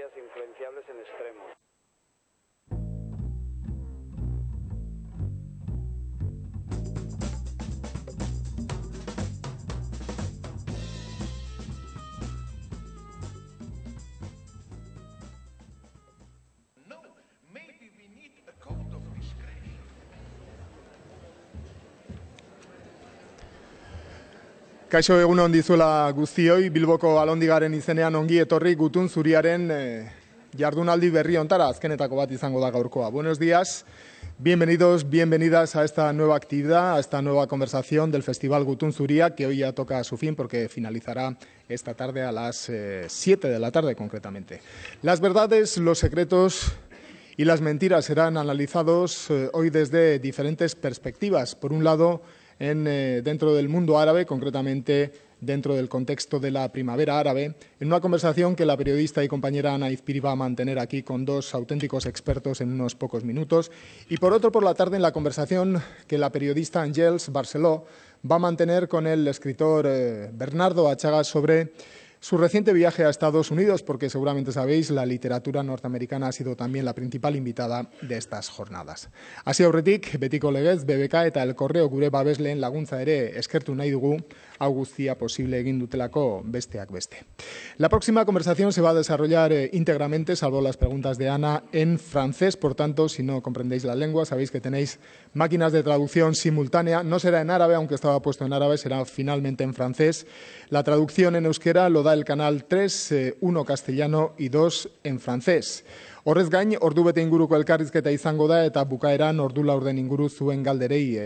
teorías influenciables en extremo. Kaixo, egun on dizuela guztioi, Bilboko Alondigaren izenean ongi etorri Gutun Zuriaren jardunaldi berri hontara, azkenetako bat izango da gaurkoa. Buenos días, bienvenidos, bienvenidas a esta nueva actividad, a esta nueva conversación del Festival Gutun Zuria, que hoy ya toca su fin porque finalizará esta tarde a las 7 de la tarde concretamente. Las verdades, los secretos y las mentiras serán analizados hoy desde diferentes perspectivas. Por un lado, dentro del mundo árabe, concretamente dentro del contexto de la primavera árabe, en una conversación que la periodista y compañera Ana Izpiri va a mantener aquí con dos auténticos expertos en unos pocos minutos. Y por otro, por la tarde, en la conversación que la periodista Àngels Barceló va a mantener con el escritor Bernardo Atxaga sobre su reciente viaje a Estados Unidos, porque seguramente sabéis, la literatura norteamericana ha sido también la principal invitada de estas jornadas. Hasi aurretik, betiko legez, BBK eta El Correo gure babesleen laguntza ere eskertu nahi dugu, hau guztia posible egin dutelako besteak beste. La próxima conversación se va a desarrollar íntegramente, salvo las preguntas de Ana, en francés. Por tanto, si no comprendéis la lengua, sabéis que tenéis máquinas de traducción simultánea. No será en árabe, aunque estaba puesto en árabe, será finalmente en francés. La traducción en euskera lo da el canal 3, 1 castellano y 2 en francés. Horrez gain, ordu bete inguruko elkarrizketa izango da eta bukaeran ordu laurden inguru zuen galderei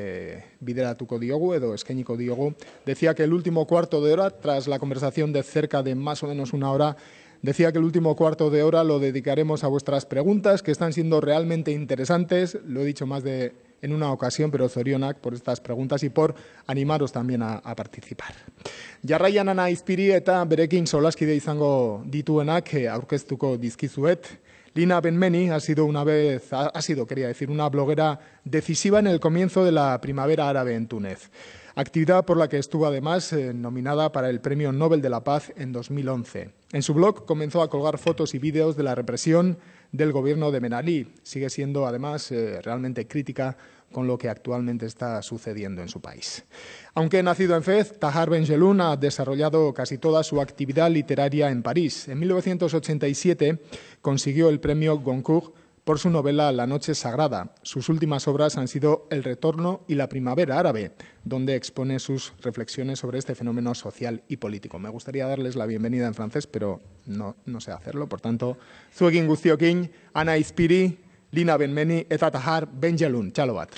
bideratuko diogu edo eskainiko diogu. Decía que el último cuarto de hora, tras la conversación de cerca de más o menos una hora, decía que el último cuarto de hora lo dedicaremos a vuestras preguntas, que están siendo realmente interesantes. Lo he dicho más de en una ocasión, pero zorionak por estas preguntas y por animaros también a participar. Jarraian Ana Izpiri eta berekin solaskide izango dituenak aurkeztuko dizkizuet. Lina Ben-Meni ha sido una bloguera decisiva en el comienzo de la primavera árabe en Túnez. Actividad por la que estuvo además nominada para el Premio Nobel de la Paz en 2011. En su blog comenzó a colgar fotos y vídeos de la represión del gobierno de Ben Ali. Sigue siendo además realmente crítica con lo que actualmente está sucediendo en su país. Aunque nacido en Fez, Tahar Ben Jelloun ha desarrollado casi toda su actividad literaria en París. En 1987 consiguió el premio Goncourt por su novela La noche sagrada. Sus últimas obras han sido El retorno y La primavera árabe, donde expone sus reflexiones sobre este fenómeno social y político. Me gustaría darles la bienvenida en francés, pero no sé hacerlo. Por tanto, zuekin guztiokin, Ana Izpiri, Lina Ben-Meni eta Tahar Ben Jelloun. Txalo bat.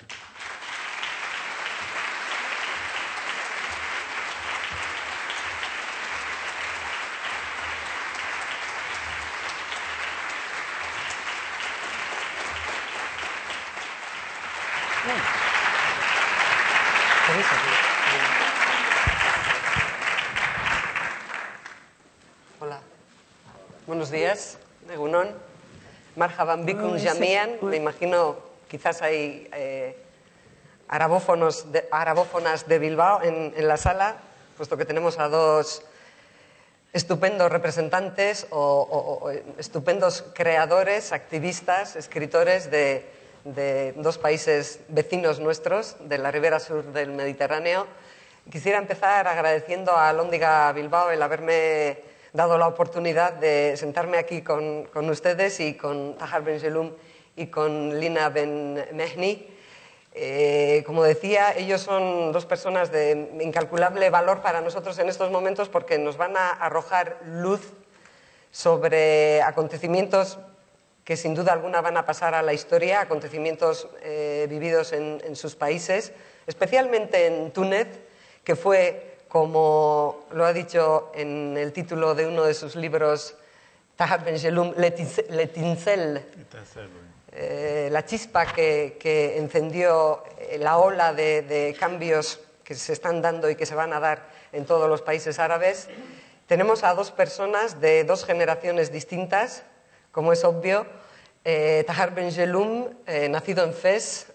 Hola, buenos días, Egunon. Marhaban bikum jamian. Me imagino, quizás hay arabófonas de Bilbao en la sala, puesto que tenemos a dos estupendos representantes o estupendos creadores, activistas, escritores de dos países vecinos nuestros, de la ribera sur del Mediterráneo. Quisiera empezar agradeciendo a Alhóndiga Bilbao el haberme dado la oportunidad de sentarme aquí con ustedes y con Tahar Ben Jelloun y con Lina Ben-Meni. Como decía, ellos son dos personas de incalculable valor para nosotros en estos momentos porque nos van a arrojar luz sobre acontecimientos que sin duda alguna van a pasar a la historia, acontecimientos vividos en sus países, especialmente en Túnez, que fue, como lo ha dicho en el título de uno de sus libros, Tahar Ben Jelloun, L'Étincelle, la chispa que encendió la ola de cambios que se están dando y que se van a dar en todos los países árabes. Tenemos a dos personas de dos generaciones distintas, como es obvio. Tahar Ben Jelloun, nacido en Fez,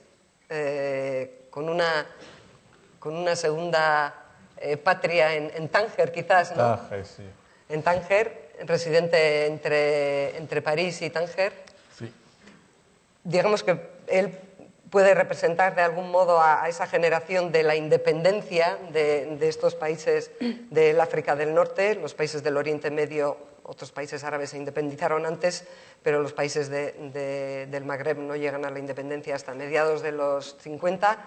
con una segunda patria en Tánger, quizás, ¿no? Tánger, sí. En Tánger, residente entre París y Tánger. Sí. Digamos que él puede representar de algún modo a esa generación de la independencia de estos países del África del Norte. Los países del Oriente Medio, otros países árabes se independizaron antes, pero los países del Magreb no llegan a la independencia hasta mediados de los 50.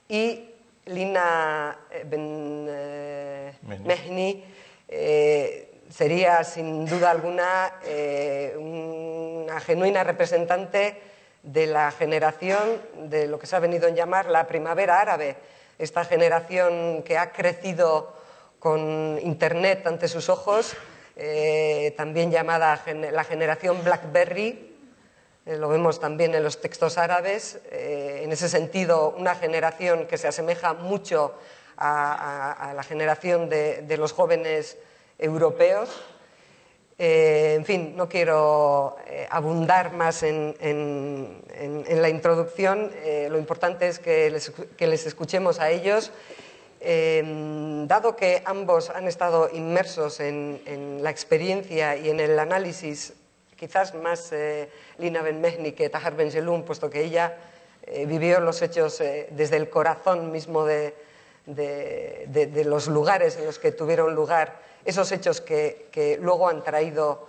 Y Lina Ben Mehni sería sin duda alguna una genuina representante de la generación de lo que se ha venido a llamar la primavera árabe, esta generación que ha crecido con Internet ante sus ojos, también llamada la generación BlackBerry. Lo vemos también en los textos árabes. En ese sentido, una generación que se asemeja mucho a la generación de los jóvenes europeos. En fin, no quiero abundar más en la introducción. Lo importante es que les escuchemos a ellos. Dado que ambos han estado inmersos en la experiencia y en el análisis, quizás más Lina Ben Mehni que Tahar Ben Jelloun, puesto que ella vivió los hechos desde el corazón mismo de los lugares en los que tuvieron lugar, esos hechos que luego han traído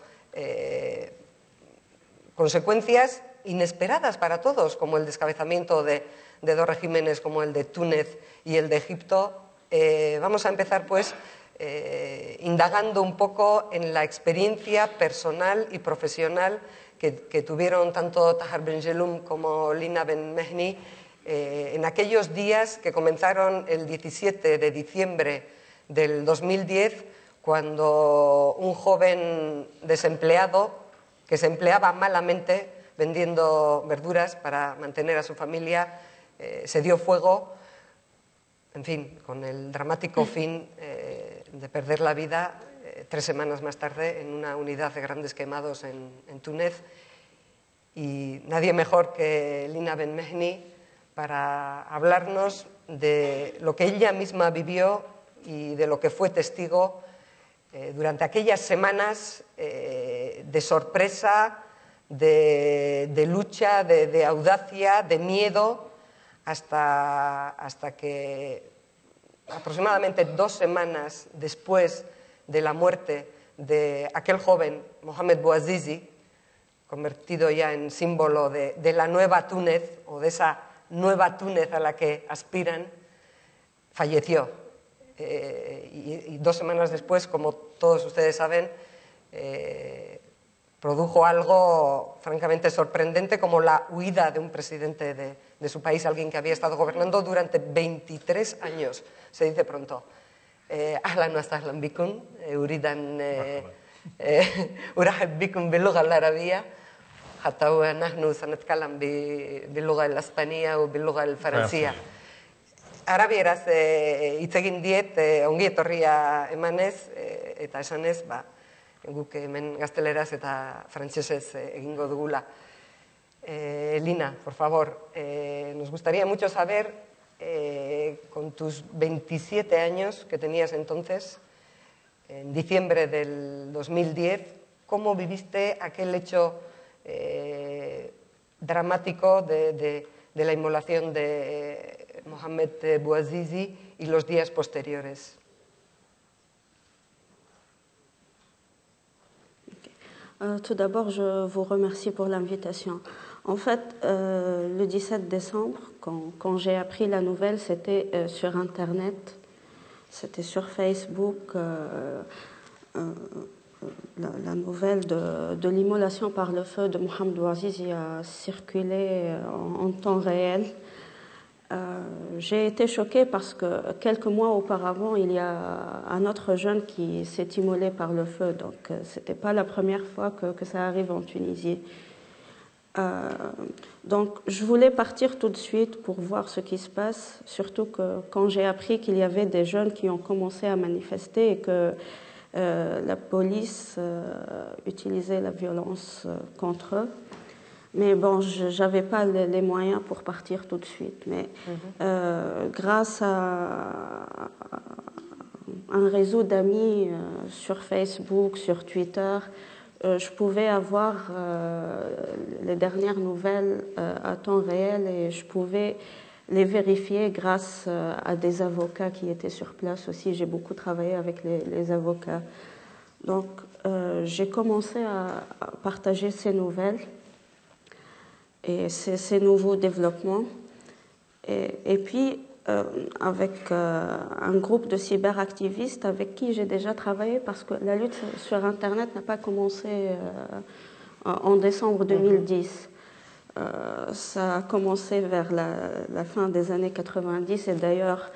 consecuencias inesperadas para todos, como el descabezamiento de dos regímenes como el de Túnez y el de Egipto. Vamos a empezar, pues, indagando un poco en la experiencia personal y profesional que tuvieron tanto Tahar Ben Jelloun como Lina Ben Mehni en aquellos días que comenzaron el 17 de diciembre del 2010, cuando un joven desempleado que se empleaba malamente vendiendo verduras para mantener a su familia se dio fuego, en fin, con el dramático fin de perder la vida 3 semanas más tarde en una unidad de grandes quemados en Túnez. Y nadie mejor que Lina Ben Mehni para hablarnos de lo que ella misma vivió y de lo que fue testigo durante aquellas semanas de sorpresa, de lucha, de audacia, de miedo, hasta que aproximadamente 2 semanas después de la muerte de aquel joven, Mohamed Bouazizi, convertido ya en símbolo de la nueva Túnez, o de esa nueva Túnez a la que aspiran, falleció. Y 2 semanas después, como todos ustedes saben, produjo algo francamente sorprendente, como la huida de un presidente de su país, alguien que había estado gobernando durante 23 años, se dice pronto. Ahlan wa sahlan bikum, uridan urahib bikum باللغة العربية حتى ونحن سنتكلم باللغة الإسبانية وباللغة الفرنسية. Arabieraz hitz egin diet, ongi etorria emanez, eta esanez, guk hemen gazteleraz eta frantsesez egingo dugula. Lina, por favor, nos gustaría mucho saber, con tus 27 años que tenías entonces, en diciembre del 2010, ¿cómo viviste aquel hecho dramático de la inmolación de Mohamed Bouazizi y los días posteriores? Tout d'abord, je vous remercie pour l'invitation. En fait, le 17 décembre, quand j'ai appris la nouvelle, c'était sur Internet, c'était sur Facebook, la nouvelle de l'immolation par le feu de Mohamed Bouazizi a circulé en temps réel. J'ai été choquée parce que quelques mois auparavant, il y a un autre jeune qui s'est immolé par le feu. Donc, ce n'était pas la première fois que ça arrive en Tunisie. Donc, je voulais partir tout de suite pour voir ce qui se passe, surtout que quand j'ai appris qu'il y avait des jeunes qui ont commencé à manifester et que la police utilisait la violence contre eux. Mais bon, je n'avais pas les moyens pour partir tout de suite. Mais grâce à un réseau d'amis sur Facebook, sur Twitter. Je pouvais avoir les dernières nouvelles à temps réel et je pouvais les vérifier grâce à des avocats qui étaient sur place aussi. J'ai beaucoup travaillé avec les avocats. Donc, j'ai commencé à partager ces nouvelles et ces nouveaux développements. Et puis, avec un groupe de cyberactivistes avec qui j'ai déjà travaillé parce que la lutte sur Internet n'a pas commencé en décembre 2010. Ça a commencé vers la fin des années 90 et d'ailleurs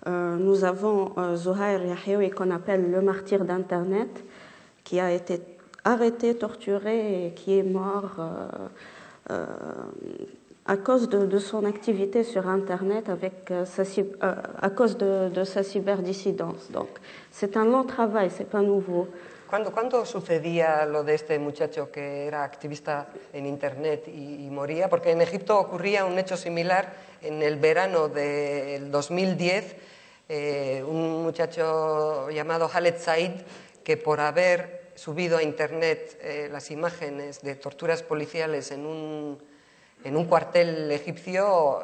nous avons Zuhair Yahyaoui qu'on appelle le martyr d'Internet qui a été arrêté, torturé et qui est mort à cause de son activité sur Internet à cause de sa cyberdissidence. Donc c'est un long travail, c'est pas nouveau. ¿Cuándo sucedía lo de este muchacho que era activista en Internet y moría? Porque en Egipto ocurría un hecho similar en el verano del 2010. Un muchacho llamado Khaled Said, que por haber subido a Internet las imágenes de torturas policiales en un cuartel egipcio,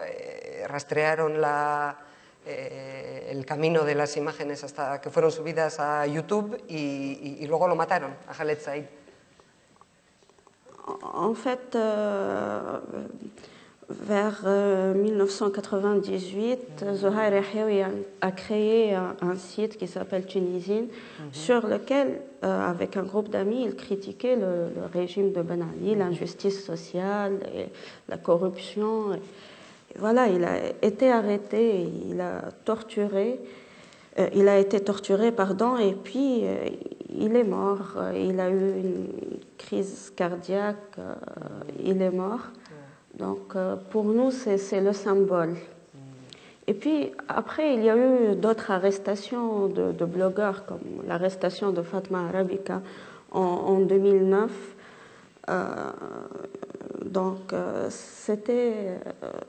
rastrearon el camino de las imágenes hasta que fueron subidas a YouTube y luego lo mataron a Khaled Said. En fait, vers 1998, Zuhair Yahyaoui a créé un site qui s'appelle Tunisine, sur lequel, avec un groupe d'amis, il critiquait le régime de Ben Ali, l'injustice sociale, et la corruption. Voilà, il a été arrêté, il a été torturé, et puis il est mort. Il a eu une crise cardiaque, il est mort. Donc pour nous, c'est le symbole. Et puis après, il y a eu d'autres arrestations de blogueurs, comme l'arrestation de Fatma Arabica en 2009. Donc,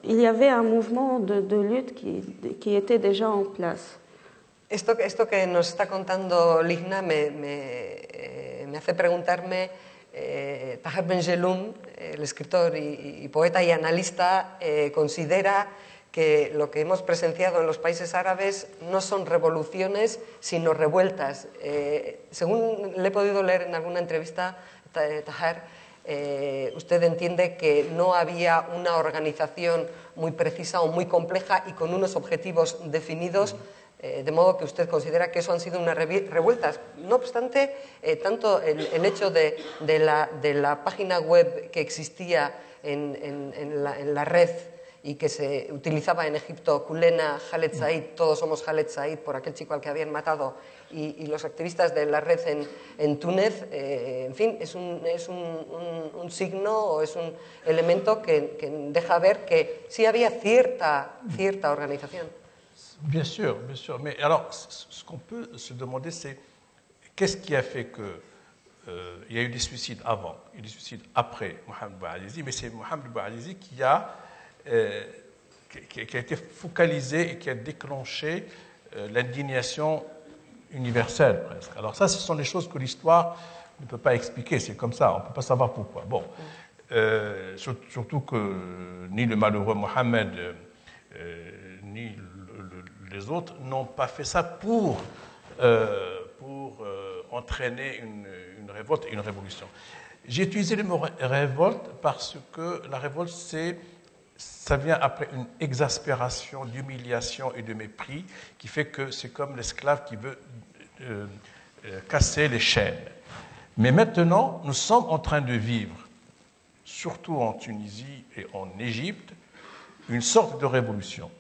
il y avait un mouvement de lutte qui était déjà en place. Esto que nos está contando Ligna me hace preguntarme, Taher Ben-Jelloun, el escritor y poeta y analista, considera que lo que hemos presenciado en los países árabes no son revoluciones, sino revueltas. Según le he podido leer en alguna entrevista, Taher, usted entiende que no había una organización muy precisa o muy compleja y con unos objetivos definidos, de modo que usted considera que eso han sido unas revueltas. No obstante, tanto el hecho de la página web que existía en la red y que se utilizaba en Egipto, Kulena, Khaled Said, todos somos Khaled Said, por aquel chico al que habían matado, y los activistas de la red en Túnez, en fin, es un signo o es un elemento que deja ver que sí había cierta organización. Bien sûr, bien sûr. Mais alors, ce qu'on peut se demander, c'est qu'est-ce qui a fait que il y a eu des suicides avant et des suicides après Mohamed Bouazizi, mais c'est Mohamed Bouazizi qui a été focalisé et qui a déclenché l'indignation universelle presque. Alors ça, ce sont des choses que l'histoire ne peut pas expliquer, c'est comme ça, on ne peut pas savoir pourquoi. Bon, surtout que ni le malheureux Mohamed ni les autres n'ont pas fait ça pour entraîner une révolte et une révolution. J'ai utilisé le mot révolte parce que la révolte, ça vient après une exaspération, d'humiliation et de mépris qui fait que c'est comme l'esclave qui veut casser les chaînes. Mais maintenant, nous sommes en train de vivre, surtout en Tunisie et en Égypte, une sorte de révolution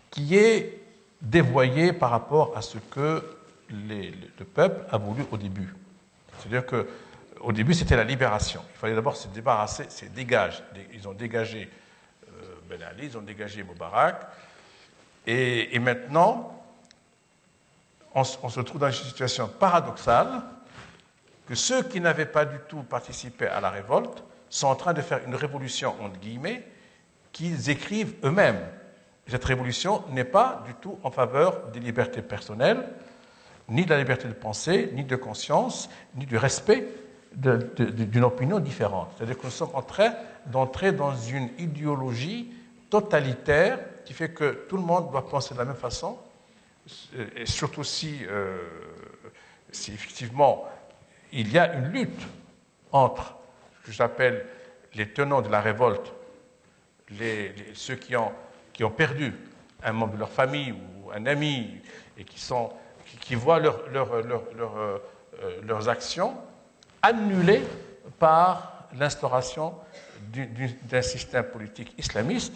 qui est dévoyée par rapport à ce que le peuple a voulu au début. C'est-à-dire qu'au début, c'était la libération. Il fallait d'abord se débarrasser, ils ont dégagé Ben Ali, ils ont dégagé Moubarak, et maintenant, on se trouve dans une situation paradoxale que ceux qui n'avaient pas du tout participé à la révolte sont en train de faire une révolution, entre guillemets, qu'ils écrivent eux-mêmes. Cette révolution n'est pas du tout en faveur des libertés personnelles, ni de la liberté de pensée, ni de conscience, ni du respect d'une opinion différente. C'est-à-dire que nous sommes en train d'entrer dans une idéologie totalitaire qui fait que tout le monde doit penser de la même façon, et surtout si effectivement il y a une lutte entre ce que j'appelle les tenants de la révolte, ceux qui ont perdu un membre de leur famille ou un ami et qui voient leurs actions annulées par l'instauration d'un système politique islamiste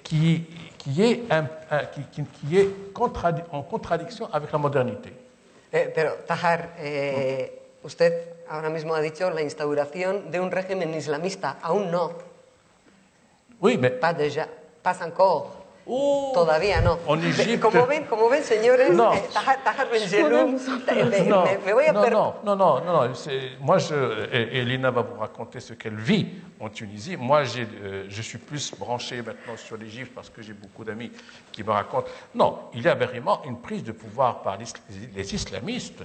qui est en contradiction avec la modernité. Pero, Tahar, usted ahora mismo ha dicho la instauración de un régimen islamista. Aún no. Oui, mais... Pas déjà, pas encore. Oh, todavía no. En Égypte... Como ven, señores, no. Tahar Ben Jelloun, me voy a Non. Moi, et Lina va vous raconter ce qu'elle vit en Tunisie. Moi, je suis plus branché maintenant sur l'Égypte parce que j'ai beaucoup d'amis qui me racontent. Non, il y a vraiment une prise de pouvoir par les islamistes,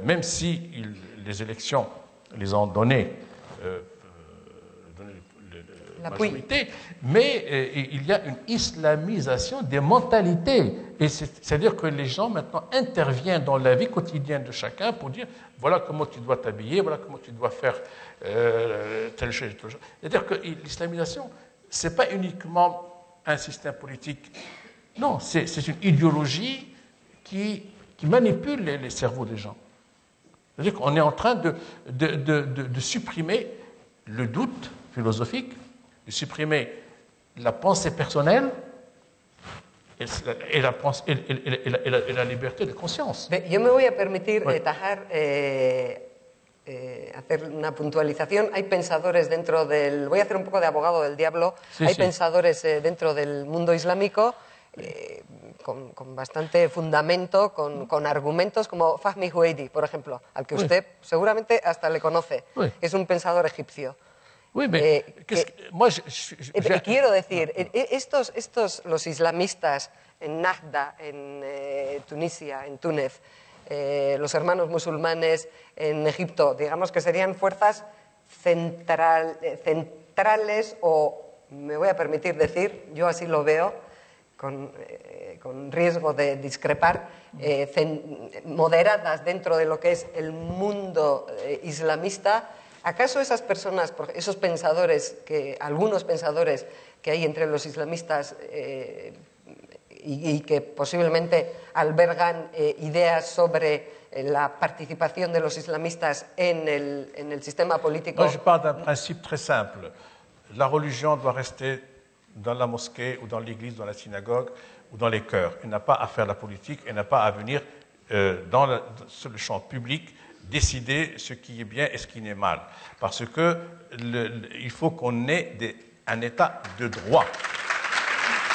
même si les élections les ont donné la majorité, mais il y a une islamisation des mentalités. Et c'est-à-dire que les gens maintenant interviennent dans la vie quotidienne de chacun pour dire voilà comment tu dois t'habiller, voilà comment tu dois faire telle chose, telle chose. C'est-à-dire que l'islamisation, ce n'est pas uniquement un système politique. Non, c'est une idéologie qui manipule les cerveaux des gens. C'est-à-dire qu'on est en train de supprimer le doute philosophique, de supprimer la pensée personnelle et la liberté de conscience. Yo me voy a permitir, Tahar, hacer una puntualización. Hay pensadores dentro del... Voy a hacer un poco de abogado del diablo. Hay pensadores dentro del mundo islámico con bastante fundamento, con argumentos, como Fahmi Huwaidi, por ejemplo, al que usted seguramente hasta le conoce. Es un pensador egipcio. Oui, mais quiero decir, los islamistas en Nahda, en Tunisia, en Túnez, los hermanos musulmanes en Egipto, digamos que serían fuerzas centrales o, me voy a permitir decir, yo así lo veo, con riesgo de discrepar, moderadas dentro de lo que es el mundo islamista. ¿Acaso esas personas, esos pensadores, algunos pensadores que hay entre los islamistas y que posiblemente albergan ideas sobre la participación de los islamistas en el sistema político? Moi, je pars d'un principe très simple. La religion doit rester dans la mosquée ou dans l'église, dans la synagogue ou dans les chœurs. Elle n'a pas à faire la politique, elle n'a pas à venir sur le champ public décider ce qui est bien et ce qui est mal. Parce que il faut qu'on ait un état de droit.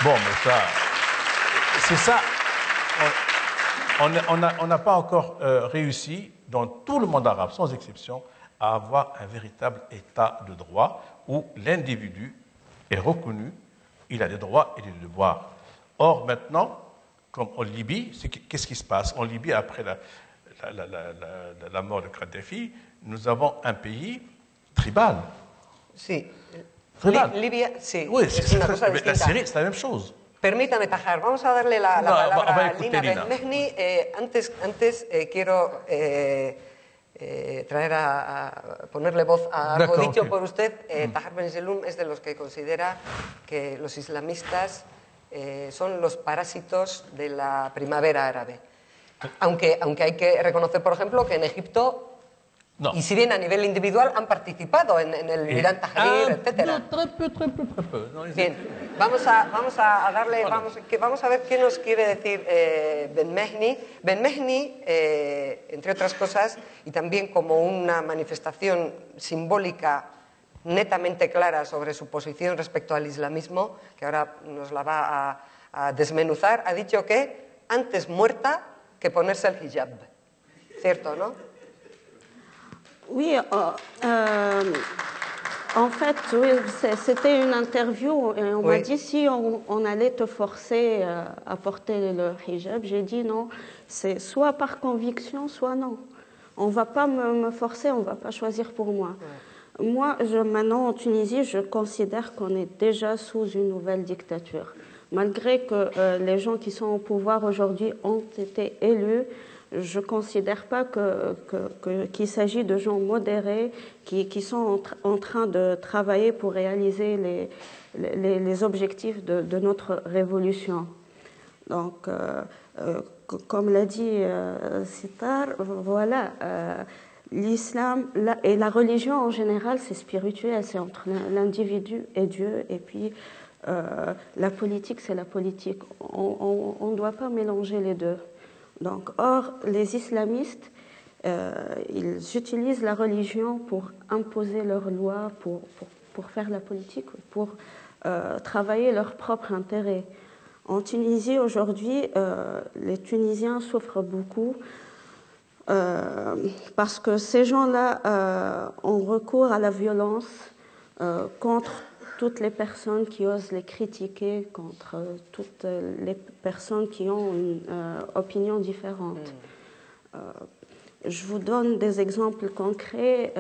Bon, mais ça, c'est ça. On n'a pas encore réussi, dans tout le monde arabe, sans exception, à avoir un véritable état de droit où l'individu est reconnu, il a des droits et des devoirs. Or, maintenant, comme en Libye, qu'est-ce qui se passe? En Libye, après la mort de Kadhafi, nous avons un pays tribal. Sí. Tribal. Libia, sí. Oui, es una cosa distinta. La Syrie, c'est la même chose. Permítame, Tahar, vamos a darle la palabra a Lina Ben Mehni. Antes quiero traer ponerle voz a algo dicho por usted. Tahar Ben Jelloun es de los que considera que los islamistas son los parásitos de la primavera árabe. Aunque hay que reconocer, por ejemplo, que en Egipto, y si bien a nivel individual, han participado en el Irán Tahrir, etc. Très peu. Bien, vamos a darle, vamos a ver qué nos quiere decir Ben Mehni. Ben Mehni, entre otras cosas, y también como una manifestación simbólica netamente clara sobre su posición respecto al islamismo, que ahora nos la va a desmenuzar, ha dicho que antes muerta que ponerse el hijab. ¿Cierto, no? Oui, En fait, oui, c'était une interview et on m'a dit si on allait te forcer à porter le hijab. J'ai dit non, c'est soit par conviction, soit non. On ne va pas me forcer, on ne va pas choisir pour moi. Ouais. Moi, maintenant en Tunisie, je considère qu'on est déjà sous une nouvelle dictature. Malgré que les gens qui sont au pouvoir aujourd'hui ont été élus, je ne considère pas qu'il s'agit de gens modérés qui sont en train de travailler pour réaliser les objectifs de notre révolution. Donc, comme l'a dit Sitar, voilà, l'islam et la religion en général, c'est spirituel, c'est entre l'individu et Dieu, et puis la politique, c'est la politique. On ne doit pas mélanger les deux. Donc, or, les islamistes, ils utilisent la religion pour imposer leurs lois, pour faire la politique, pour travailler leur propre intérêt. En Tunisie, aujourd'hui, les Tunisiens souffrent beaucoup parce que ces gens-là ont recours à la violence contre toutes les personnes qui osent les critiquer, contre toutes les personnes qui ont une opinion différente. Je vous donne des exemples concrets.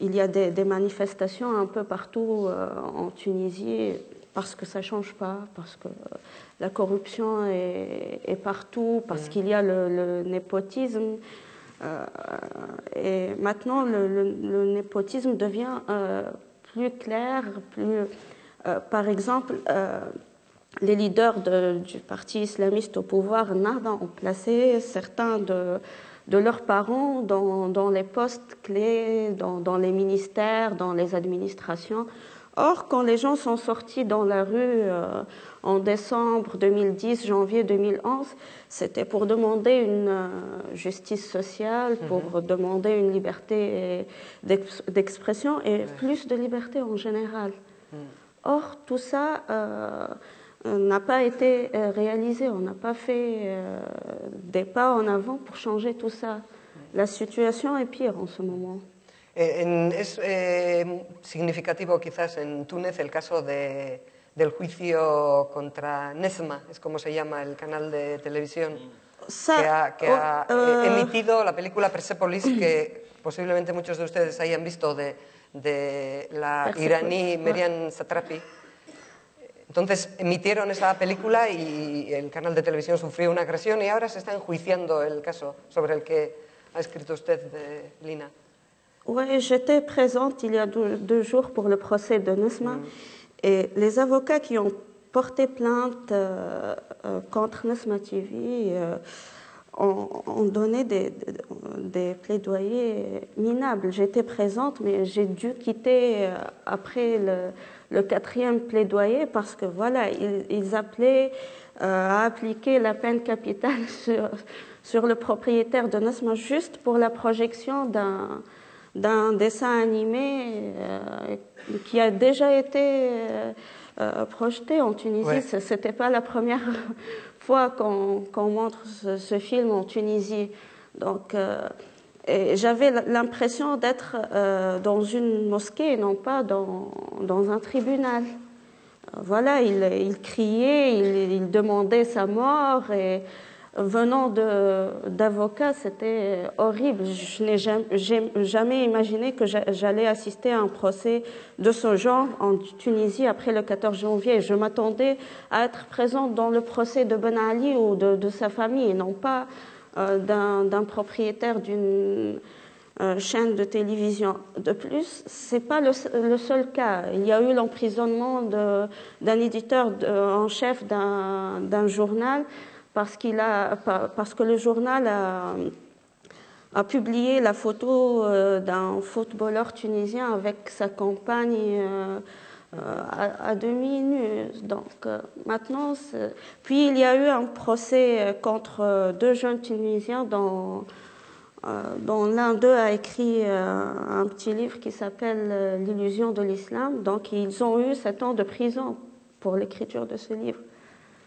Il y a des manifestations un peu partout en Tunisie parce que ça ne change pas, parce que la corruption est partout, parce qu'il y a le népotisme. Et maintenant, le népotisme devient plus clair, par exemple, les leaders du parti islamiste au pouvoir, Nahda, ont placé certains de leurs parents dans les postes clés, dans les ministères, dans les administrations. Or, quand les gens sont sortis dans la rue en décembre 2010, janvier 2011, c'était pour demander une justice sociale, pour demander une liberté d'expression et plus de liberté en général. Or, tout ça n'a pas été réalisé. On n'a pas fait des pas en avant pour changer tout ça. La situation est pire en ce moment. Es significativo quizás en Túnez el caso del juicio contra Nesma, es como se llama el canal de televisión, que ha emitido la película Persepolis, que posiblemente muchos de ustedes hayan visto de la iraní Merian Satrapi. Entonces emitieron esa película y el canal de televisión sufrió una agresión y ahora se está enjuiciando el caso sobre el que ha escrito usted, Lina. Oui, j'étais présente il y a deux jours pour le procès de Nesma et les avocats qui ont porté plainte contre Nesma TV ont donné des plaidoyers minables. J'étais présente, mais j'ai dû quitter après le quatrième plaidoyer parce que voilà, ils appelaient à appliquer la peine capitale sur le propriétaire de Nesma juste pour la projection d'un dessin animé qui a déjà été projeté en Tunisie. Ouais. Ce n'était pas la première fois qu'on montre ce film en Tunisie. Donc, j'avais l'impression d'être dans une mosquée et non pas dans un tribunal. Voilà, il criait, il demandait sa mort et venant d'avocats, c'était horrible. Je n'ai jamais imaginé que j'allais assister à un procès de ce genre en Tunisie après le 14 janvier. Je m'attendais à être présente dans le procès de Ben Ali ou de sa famille, et non pas d'un propriétaire d'une chaîne de télévision. De plus, ce n'est pas le seul cas. Il y a eu l'emprisonnement d'un éditeur en chef d'un journal parce que le journal a publié la photo d'un footballeur tunisien avec sa compagne à demi nue. Donc maintenant, puis il y a eu un procès contre deux jeunes Tunisiens dont l'un d'eux a écrit un petit livre qui s'appelle L'illusion de l'islam. Donc ils ont eu 7 ans de prison pour l'écriture de ce livre.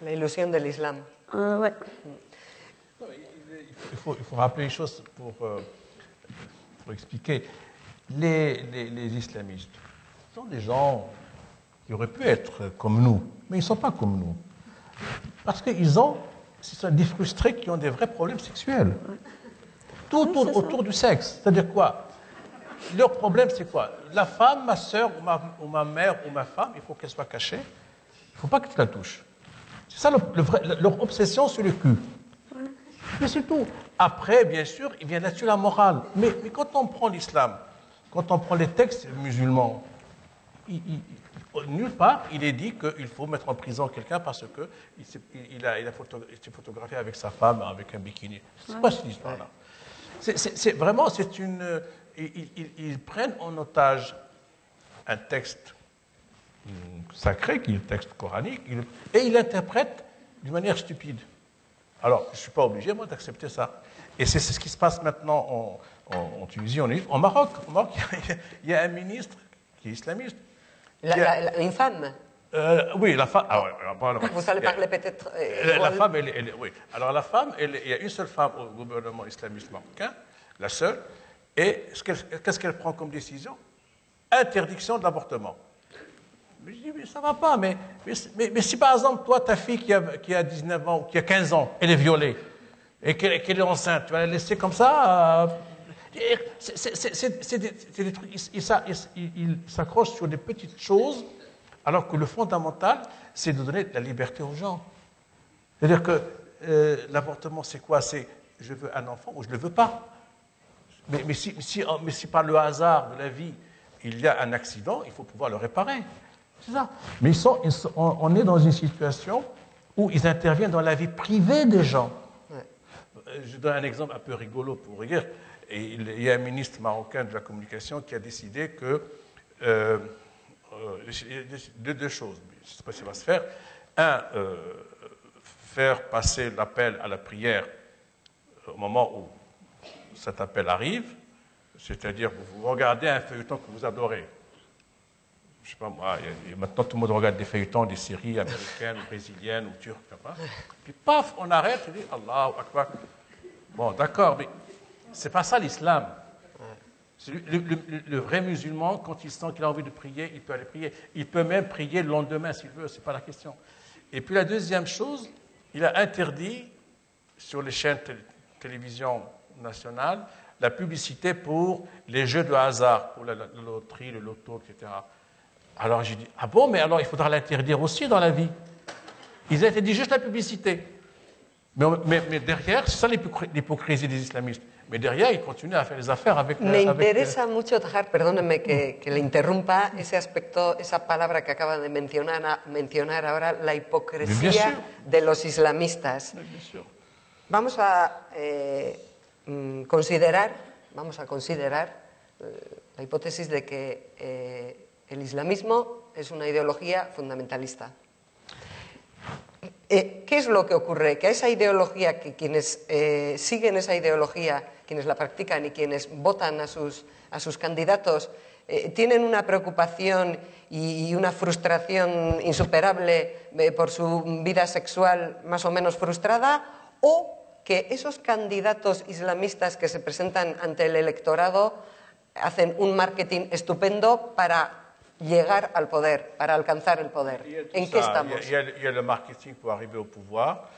L'illusion de l'islam. Ouais. Il faut rappeler une chose pour expliquer. Les islamistes sont des gens qui auraient pu être comme nous, mais ils ne sont pas comme nous. Parce que ce sont des frustrés qui ont des vrais problèmes sexuels. Tout autour du sexe. C'est-à-dire quoi? Leur problème, c'est quoi? La femme, ma soeur, ou ma mère, ou ma femme, il faut qu'elle soit cachée. Il ne faut pas que tu la touches. C'est ça leur obsession sur le cul. Mais c'est tout. Après, bien sûr, il vient là-dessus la morale. Mais quand on prend l'islam, quand on prend les textes musulmans, nulle part il est dit qu'il faut mettre en prison quelqu'un parce qu'il s'est photographié avec sa femme avec un bikini. C'est quoi cette histoire-là? Ils prennent en otage un texte sacré, qui est le texte coranique, et ils l'interprètent d'une manière stupide. Alors, je ne suis pas obligé, moi, d'accepter ça. Et c'est ce qui se passe maintenant en Tunisie, en Égypte, en Maroc. Au Maroc, il y a un ministre qui est islamiste. Une femme? Oui, la femme. Vous allez parler peut-être. La femme, oui. Alors, la femme, il y a une seule femme au gouvernement islamiste marocain, la seule, et qu'est-ce qu'elle prend comme décision? Interdiction de l'avortement. Mais je dis, mais ça ne va pas. Mais si par exemple, toi, ta fille qui a 19 ans ou qui a 15 ans, elle est violée, et qu'elle est enceinte, tu vas la laisser comme ça c'est des trucs, ils s'accrochent sur des petites choses, alors que le fondamental, c'est de donner de la liberté aux gens. C'est-à-dire que l'avortement, c'est quoi? C'est je veux un enfant ou je ne le veux pas. Mais si par le hasard de la vie, il y a un accident, il faut pouvoir le réparer. C'est ça. Mais on est dans une situation où ils interviennent dans la vie privée des gens. Ouais. Je donne un exemple un peu rigolo pour rire. Et il y a un ministre marocain de la communication qui a décidé que deux choses. Je ne sais pas si ça va se faire. Faire passer l'appel à la prière au moment où cet appel arrive, c'est-à-dire vous regardez un feuilleton que vous adorez. Je ne sais pas moi, maintenant tout le monde regarde des feuilletons, des séries américaines, ou brésiliennes, ou turques, puis paf, on arrête, on dit Allahu Akbar. Bon, d'accord, mais c'est pas ça l'islam. Le vrai musulman, quand il sent qu'il a envie de prier, il peut aller prier. Il peut même prier le lendemain s'il veut, ce n'est pas la question. Et puis la deuxième chose, il a interdit sur les chaînes de télévision nationales la publicité pour les jeux de hasard, pour la loterie, le loto, etc. Alors j'ai dit, ah bon, mais alors il faudra l'interdire aussi dans la vie. Ils interdisent juste la publicité. Mais derrière, c'est ça l'hypocrisie des islamistes. Mais derrière, ils continuent à faire les affaires avec... Me interesa mucho dejar, perdóneme que le interrumpa, ese aspecto, esa palabra que acaba de mencionar ahora, la hipocresía de los islamistas. Vamos a considerar la hipótesis de que el islamismo es una ideología fundamentalista. ¿Qué es lo que ocurre? Que a esa ideología, que quienes siguen esa ideología, quienes la practican y quienes votan a sus candidatos, tienen una preocupación y una frustración insuperable por su vida sexual más o menos frustrada, o que esos candidatos islamistas que se presentan ante el electorado hacen un marketing estupendo para llegar al poder, para alcanzar el poder. ¿En qué estamos? Il y a le marketing pour arriver au pouvoir,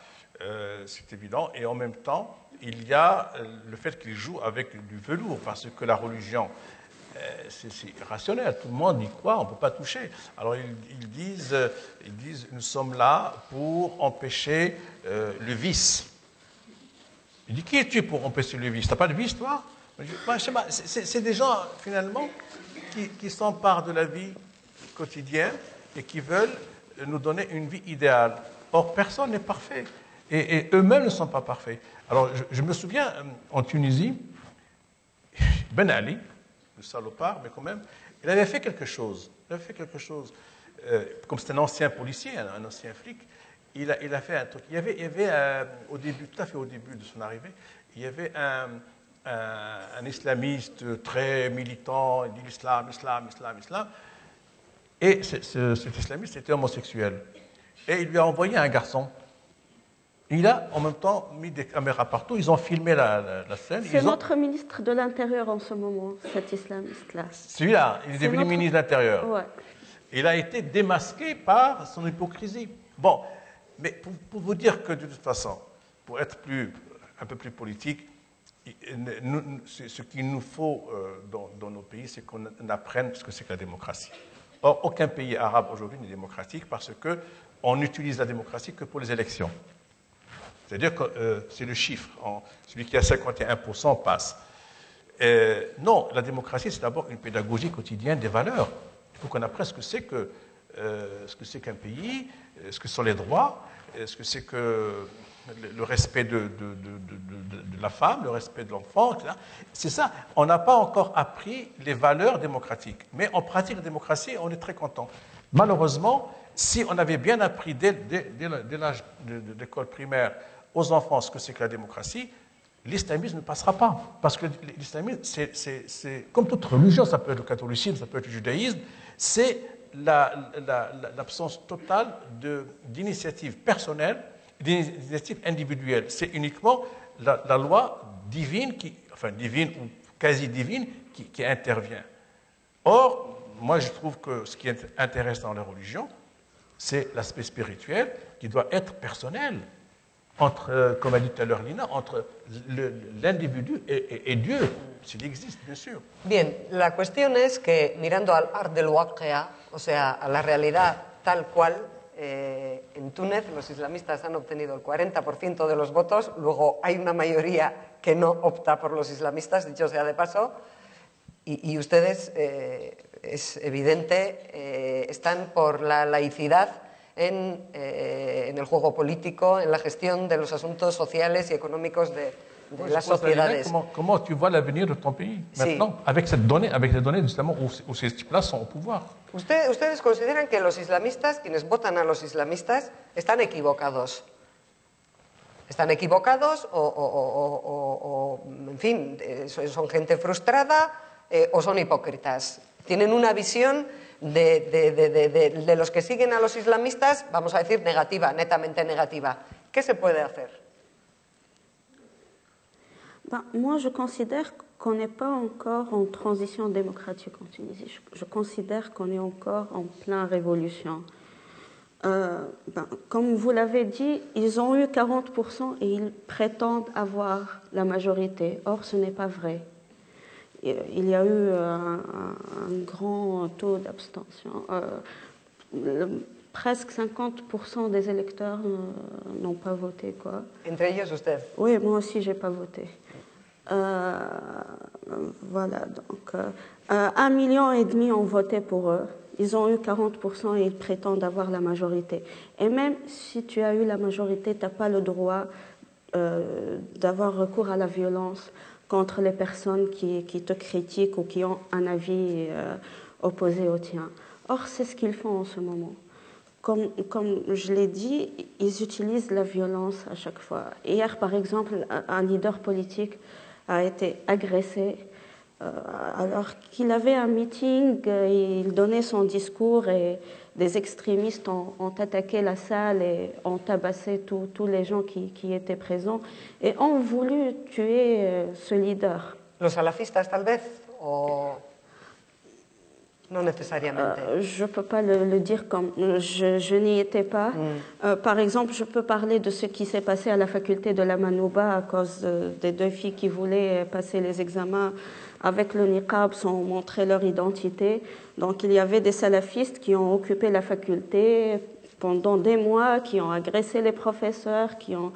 c'est évident, et en même temps, il y a le fait qu'ils jouent avec du velours, parce que la religion, c'est irrationnel, tout le monde y croit, on ne peut pas toucher. Alors ils disent, nous sommes là pour empêcher le vice. Il dit, qui es-tu pour empêcher le vice? Tu n'as pas de vice, toi? C'est des gens, finalement, qui s'emparent de la vie quotidienne et qui veulent nous donner une vie idéale. Or, personne n'est parfait. Et eux-mêmes ne sont pas parfaits. Alors, je me souviens, en Tunisie, Ben Ali, le salopard, mais quand même, il avait fait quelque chose. Comme c'est un ancien policier, un ancien flic, il a fait un truc. Il y avait au début, tout à fait au début de son arrivée, il y avait un islamiste très militant, il dit l'islam. Et cet islamiste était homosexuel. Et il lui a envoyé un garçon. Il a en même temps mis des caméras partout, ils ont filmé la scène. C'est notre ministre de l'Intérieur en ce moment, cet islamiste-là. Celui-là, il est devenu ministre de l'Intérieur. Ouais. Il a été démasqué par son hypocrisie. Bon, mais pour vous dire que de toute façon, pour être un peu plus politique, ce qu'il nous faut dans nos pays, c'est qu'on apprenne ce que c'est que la démocratie. Or, aucun pays arabe aujourd'hui n'est démocratique parce qu'on n'utilise la démocratie que pour les élections. C'est-à-dire que c'est le chiffre. Celui qui a 51% passe. Non, la démocratie, c'est d'abord une pédagogie quotidienne des valeurs. Il faut qu'on apprenne ce que c'est qu'un pays, ce que sont les droits, ce que c'est que le respect de la femme, le respect de l'enfant, etc. C'est ça. On n'a pas encore appris les valeurs démocratiques. Mais on pratique la démocratie et on est très content. Malheureusement, si on avait bien appris dès l'âge de l'école primaire aux enfants ce que c'est que la démocratie, l'islamisme ne passera pas. Parce que l'islamisme, c'est comme toute religion, ça peut être le catholicisme, ça peut être le judaïsme, c'est l'absence totale d'initiative personnelle, d'initiative individuelle. C'est uniquement la loi divine, divine ou quasi divine, qui intervient. Or, moi je trouve que ce qui est intéressant dans la religion, c'est l'aspect spirituel qui doit être personnel. Comme a dit tout à l'heure Lina, entre l'individu et Dieu, s'il existe, bien sûr. Bien, la cuestión es que mirando al ard del waqia, o sea, a la realidad tal cual, en Túnez los islamistas han obtenido el 40% de los votos, luego hay una mayoría que no opta por los islamistas, dicho sea de paso, y ustedes, es evidente, están por la laicidad en el juego político, en la gestión de los asuntos sociales y económicos de las sociedades. Comment tu vois l'avenir de ton pays maintenant, avec les données justement où ces types-là sont au pouvoir? Ustedes consideran que los islamistas, quienes votan a los islamistas, están equivocados. Están equivocados o en fin, son gente frustrada o son hipócritas. Tienen una visión de los que siguen a los islamistas, vamos a decir, negativa, netamente negativa. ¿Qué se puede hacer? Moi, je considère qu'on n'est pas encore en transition démocratique en Tunisie. Je considère qu'on est encore en pleine révolution. Comme vous l'avez dit, ils ont eu 40% et ils prétendent avoir la majorité. Or, ce n'est pas vrai. Il y a eu un grand taux d'abstention. Presque 50% des électeurs n'ont pas voté, quoi. Entre ellos usted. Oui, moi aussi, j'ai pas voté. Voilà, donc 1,5 million ont voté pour eux. Ils ont eu 40% et ils prétendent avoir la majorité. Et même si tu as eu la majorité, tu n'as pas le droit d'avoir recours à la violence contre les personnes qui te critiquent ou qui ont un avis opposé au tien. Or, c'est ce qu'ils font en ce moment. Comme je l'ai dit, ils utilisent la violence à chaque fois. Hier, par exemple, un leader politique a été agressé alors qu'il avait un meeting, il donnait son discours et des extrémistes ont attaqué la salle et ont tabassé tous les gens qui étaient présents et ont voulu tuer ce leader. Los salafistas, tal vez, o no necesariamente. Je ne peux pas le dire comme je n'y étais pas. Par exemple, je peux parler de ce qui s'est passé à la faculté de la Manouba à cause des 2 filles qui voulaient passer les examens avec le niqab sans montrer leur identité. Donc il y avait des salafistes qui ont occupé la faculté pendant des mois, qui ont agressé les professeurs, qui ont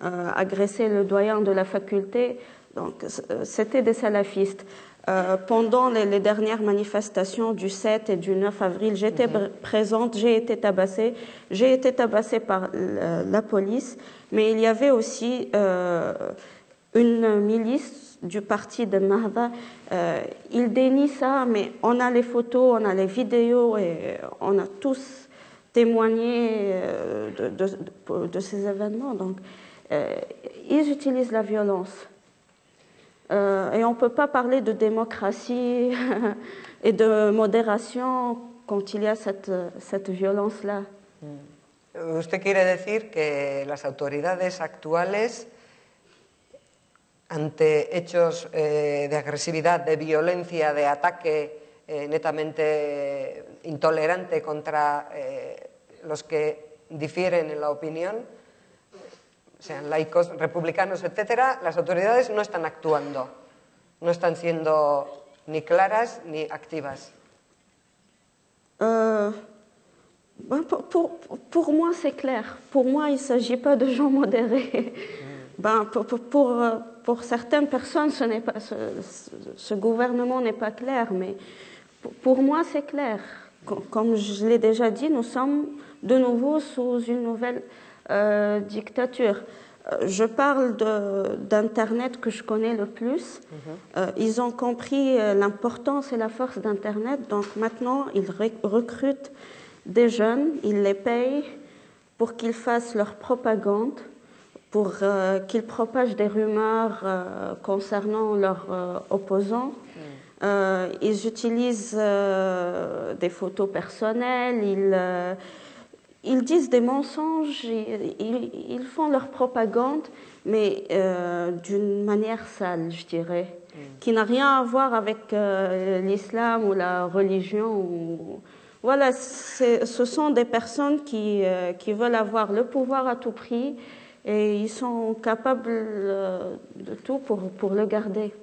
agressé le doyen de la faculté. Donc c'était des salafistes. Pendant les dernières manifestations du 7 et du 9 avril, j'étais présente, j'ai été tabassée par la police, mais il y avait aussi une milice du parti de Mahda. Ils dénient ça, mais on a les photos, on a les vidéos et on a tous témoigné de ces événements. Donc, ils utilisent la violence. Et on ne peut pas parler de démocratie et de modération quand il y a cette violence-là. Usted quiere decir que las autoridades actuales, ante hechos de agresividad, de violencia, de ataque netamente intolerante contra los que difieren en la opinión, sean laicos, republicanos, etcétera, las autoridades no están actuando, no están siendo ni claras ni activas. Pour moi, c'est clair. Pour moi, il ne s'agit pas de gens modérés. Pour certaines personnes, ce gouvernement n'est pas clair, mais pour moi, c'est clair. Comme je l'ai déjà dit, nous sommes de nouveau sous une nouvelle dictature. Je parle d'Internet que je connais le plus. Ils ont compris l'importance et la force d'Internet, donc maintenant, ils recrutent des jeunes, ils les payent pour qu'ils fassent leur propagande, pour qu'ils propagent des rumeurs concernant leurs opposants. Ils utilisent des photos personnelles, ils disent des mensonges, ils font leur propagande, mais d'une manière sale, je dirais, qui n'a rien à voir avec l'islam ou la religion. Voilà, ce sont des personnes qui veulent avoir le pouvoir à tout prix et ils sont capables de tout pour le garder.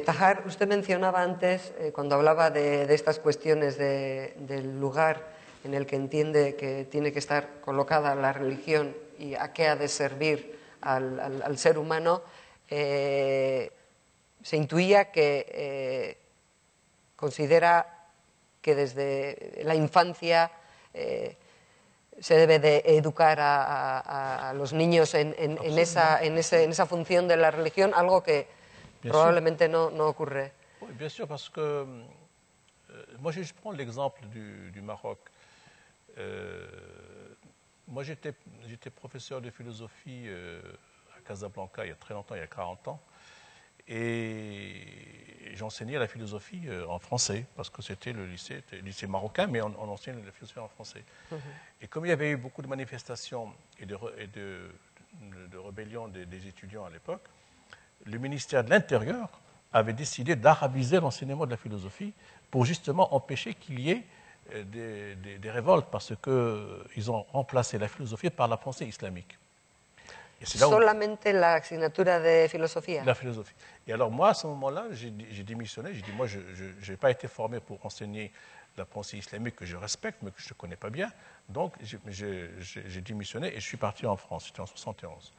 Tahar, usted mencionaba antes, cuando hablaba de estas cuestiones del lugar en el que entiende que tiene que estar colocada la religión y a qué ha de servir al ser humano, se intuía que considera que desde la infancia se debe de educar a los niños en esa función de la religión, algo que probablemente no ocurre. Oui, bien sûr, parce que moi je prends l'exemple du Maroc. Moi j'étais professeur de philosophie à Casablanca il y a très longtemps, il y a 40 ans. Et j'enseignais la philosophie en français, parce que c'était le lycée marocain, mais on enseignait la philosophie en français. Et comme il y avait eu beaucoup de manifestations et de rébellions des étudiants à l'époque, le ministère de l'Intérieur avait décidé d'arabiser l'enseignement de la philosophie pour justement empêcher qu'il y ait des révoltes, parce qu'ils ont remplacé la philosophie par la pensée islamique. Solamente la asignatura de filosofía. La philosophie. Et alors moi, à ce moment-là, j'ai démissionné. J'ai dit, moi, je n'ai pas été formé pour enseigner la pensée islamique que je respecte, mais que je ne connais pas bien. Donc, j'ai démissionné et je suis parti en France. C'était en 1971.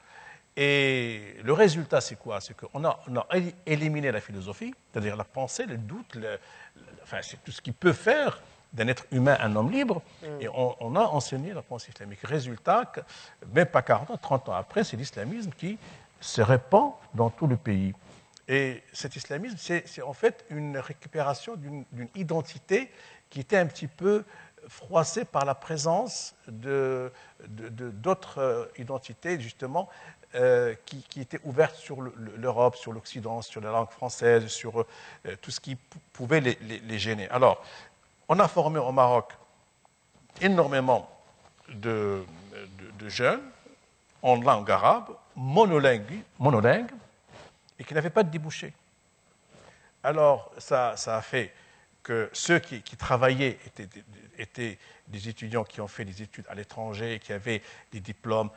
Et le résultat, c'est quoi? C'est qu'on a éliminé la philosophie, c'est-à-dire la pensée, le doute, enfin, c'est tout ce qui peut faire d'un être humain un homme libre, et on a enseigné la pensée islamique. Résultat, même pas 40 ans, 30 ans après, c'est l'islamisme qui se répand dans tout le pays. Et cet islamisme, c'est en fait une récupération d'une identité qui était un petit peu froissée par la présence d'autres identités, justement, qui étaient ouvertes sur l'Europe, sur l'Occident, sur la langue française, sur tout ce qui pouvait les gêner. Alors, on a formé au Maroc énormément de jeunes en langue arabe, monolingues, et qui n'avaient pas de débouchés. Alors, ça a fait que ceux qui travaillaient étaient des étudiants qui ont fait des études à l'étranger, qui avaient des diplômes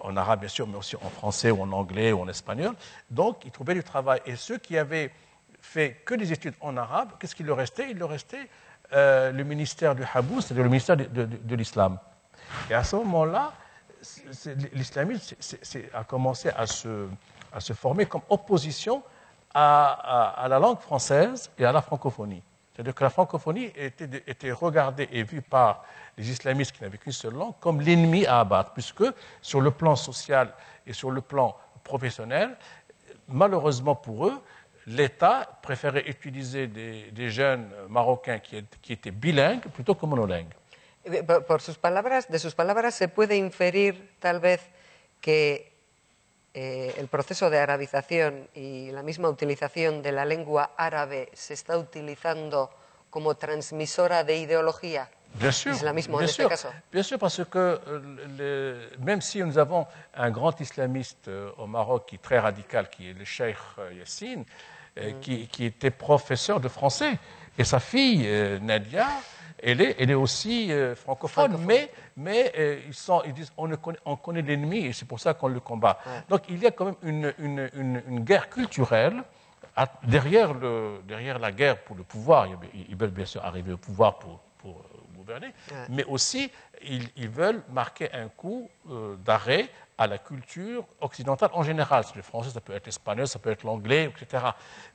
en arabe, bien sûr, mais aussi en français ou en anglais ou en espagnol. Donc, ils trouvaient du travail. Et ceux qui avaient fait que des études en arabe, qu'est-ce qu'il leur restait? Il leur restait le ministère du Habous, c'est-à-dire le ministère de l'islam. Et à ce moment-là, l'islamisme a commencé à se former comme opposition à la langue française et à la francophonie. C'est-à-dire que la francophonie était regardée et vue par les islamistes qui n'avaient qu'une seule langue comme l'ennemi à abattre, puisque sur le plan social et sur le plan professionnel, malheureusement pour eux, l'État préférait utiliser des jeunes marocains qui étaient bilingues plutôt que monolingues. De sus palabras, se puede inferir tal vez que el proceso de arabización y la misma utilización de la lengua árabe se está utilizando como transmisora de ideología. Bien sûr, islamismo bien en este sûr, caso. bien sûr, parce que même si nous avons un grand islamiste au Maroc qui est très radical, qui est le Cheikh Yassine, qui était professeur de français, et sa fille Nadia, elle est aussi francophone, mais ils disent on connaît l'ennemi et c'est pour ça qu'on le combat. Ouais. Donc il y a quand même une guerre culturelle derrière la guerre pour le pouvoir. Ils veulent bien sûr arriver au pouvoir pour gouverner, ouais. Mais aussi ils veulent marquer un coup d'arrêt à la culture occidentale en général. Le français, ça peut être l'espagnol, ça peut être l'anglais, etc.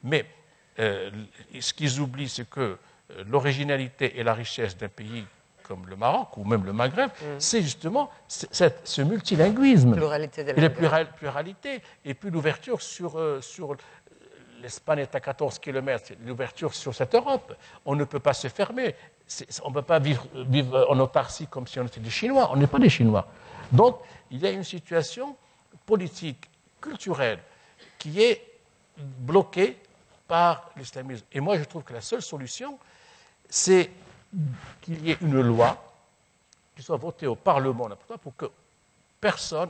Mais ce qu'ils oublient, c'est que l'originalité et la richesse d'un pays comme le Maroc ou même le Maghreb, c'est justement ce multilinguisme, et la pluralité, et puis l'ouverture sur l'Espagne est à 14 km, l'ouverture sur cette Europe. On ne peut pas se fermer. On ne peut pas vivre en autarcie comme si on était des Chinois. On n'est pas des Chinois. Donc, il y a une situation politique, culturelle, qui est bloquée par l'islamisme. Et moi, je trouve que la seule solution, c'est qu'il y ait une loi qui soit votée au Parlement pour que personne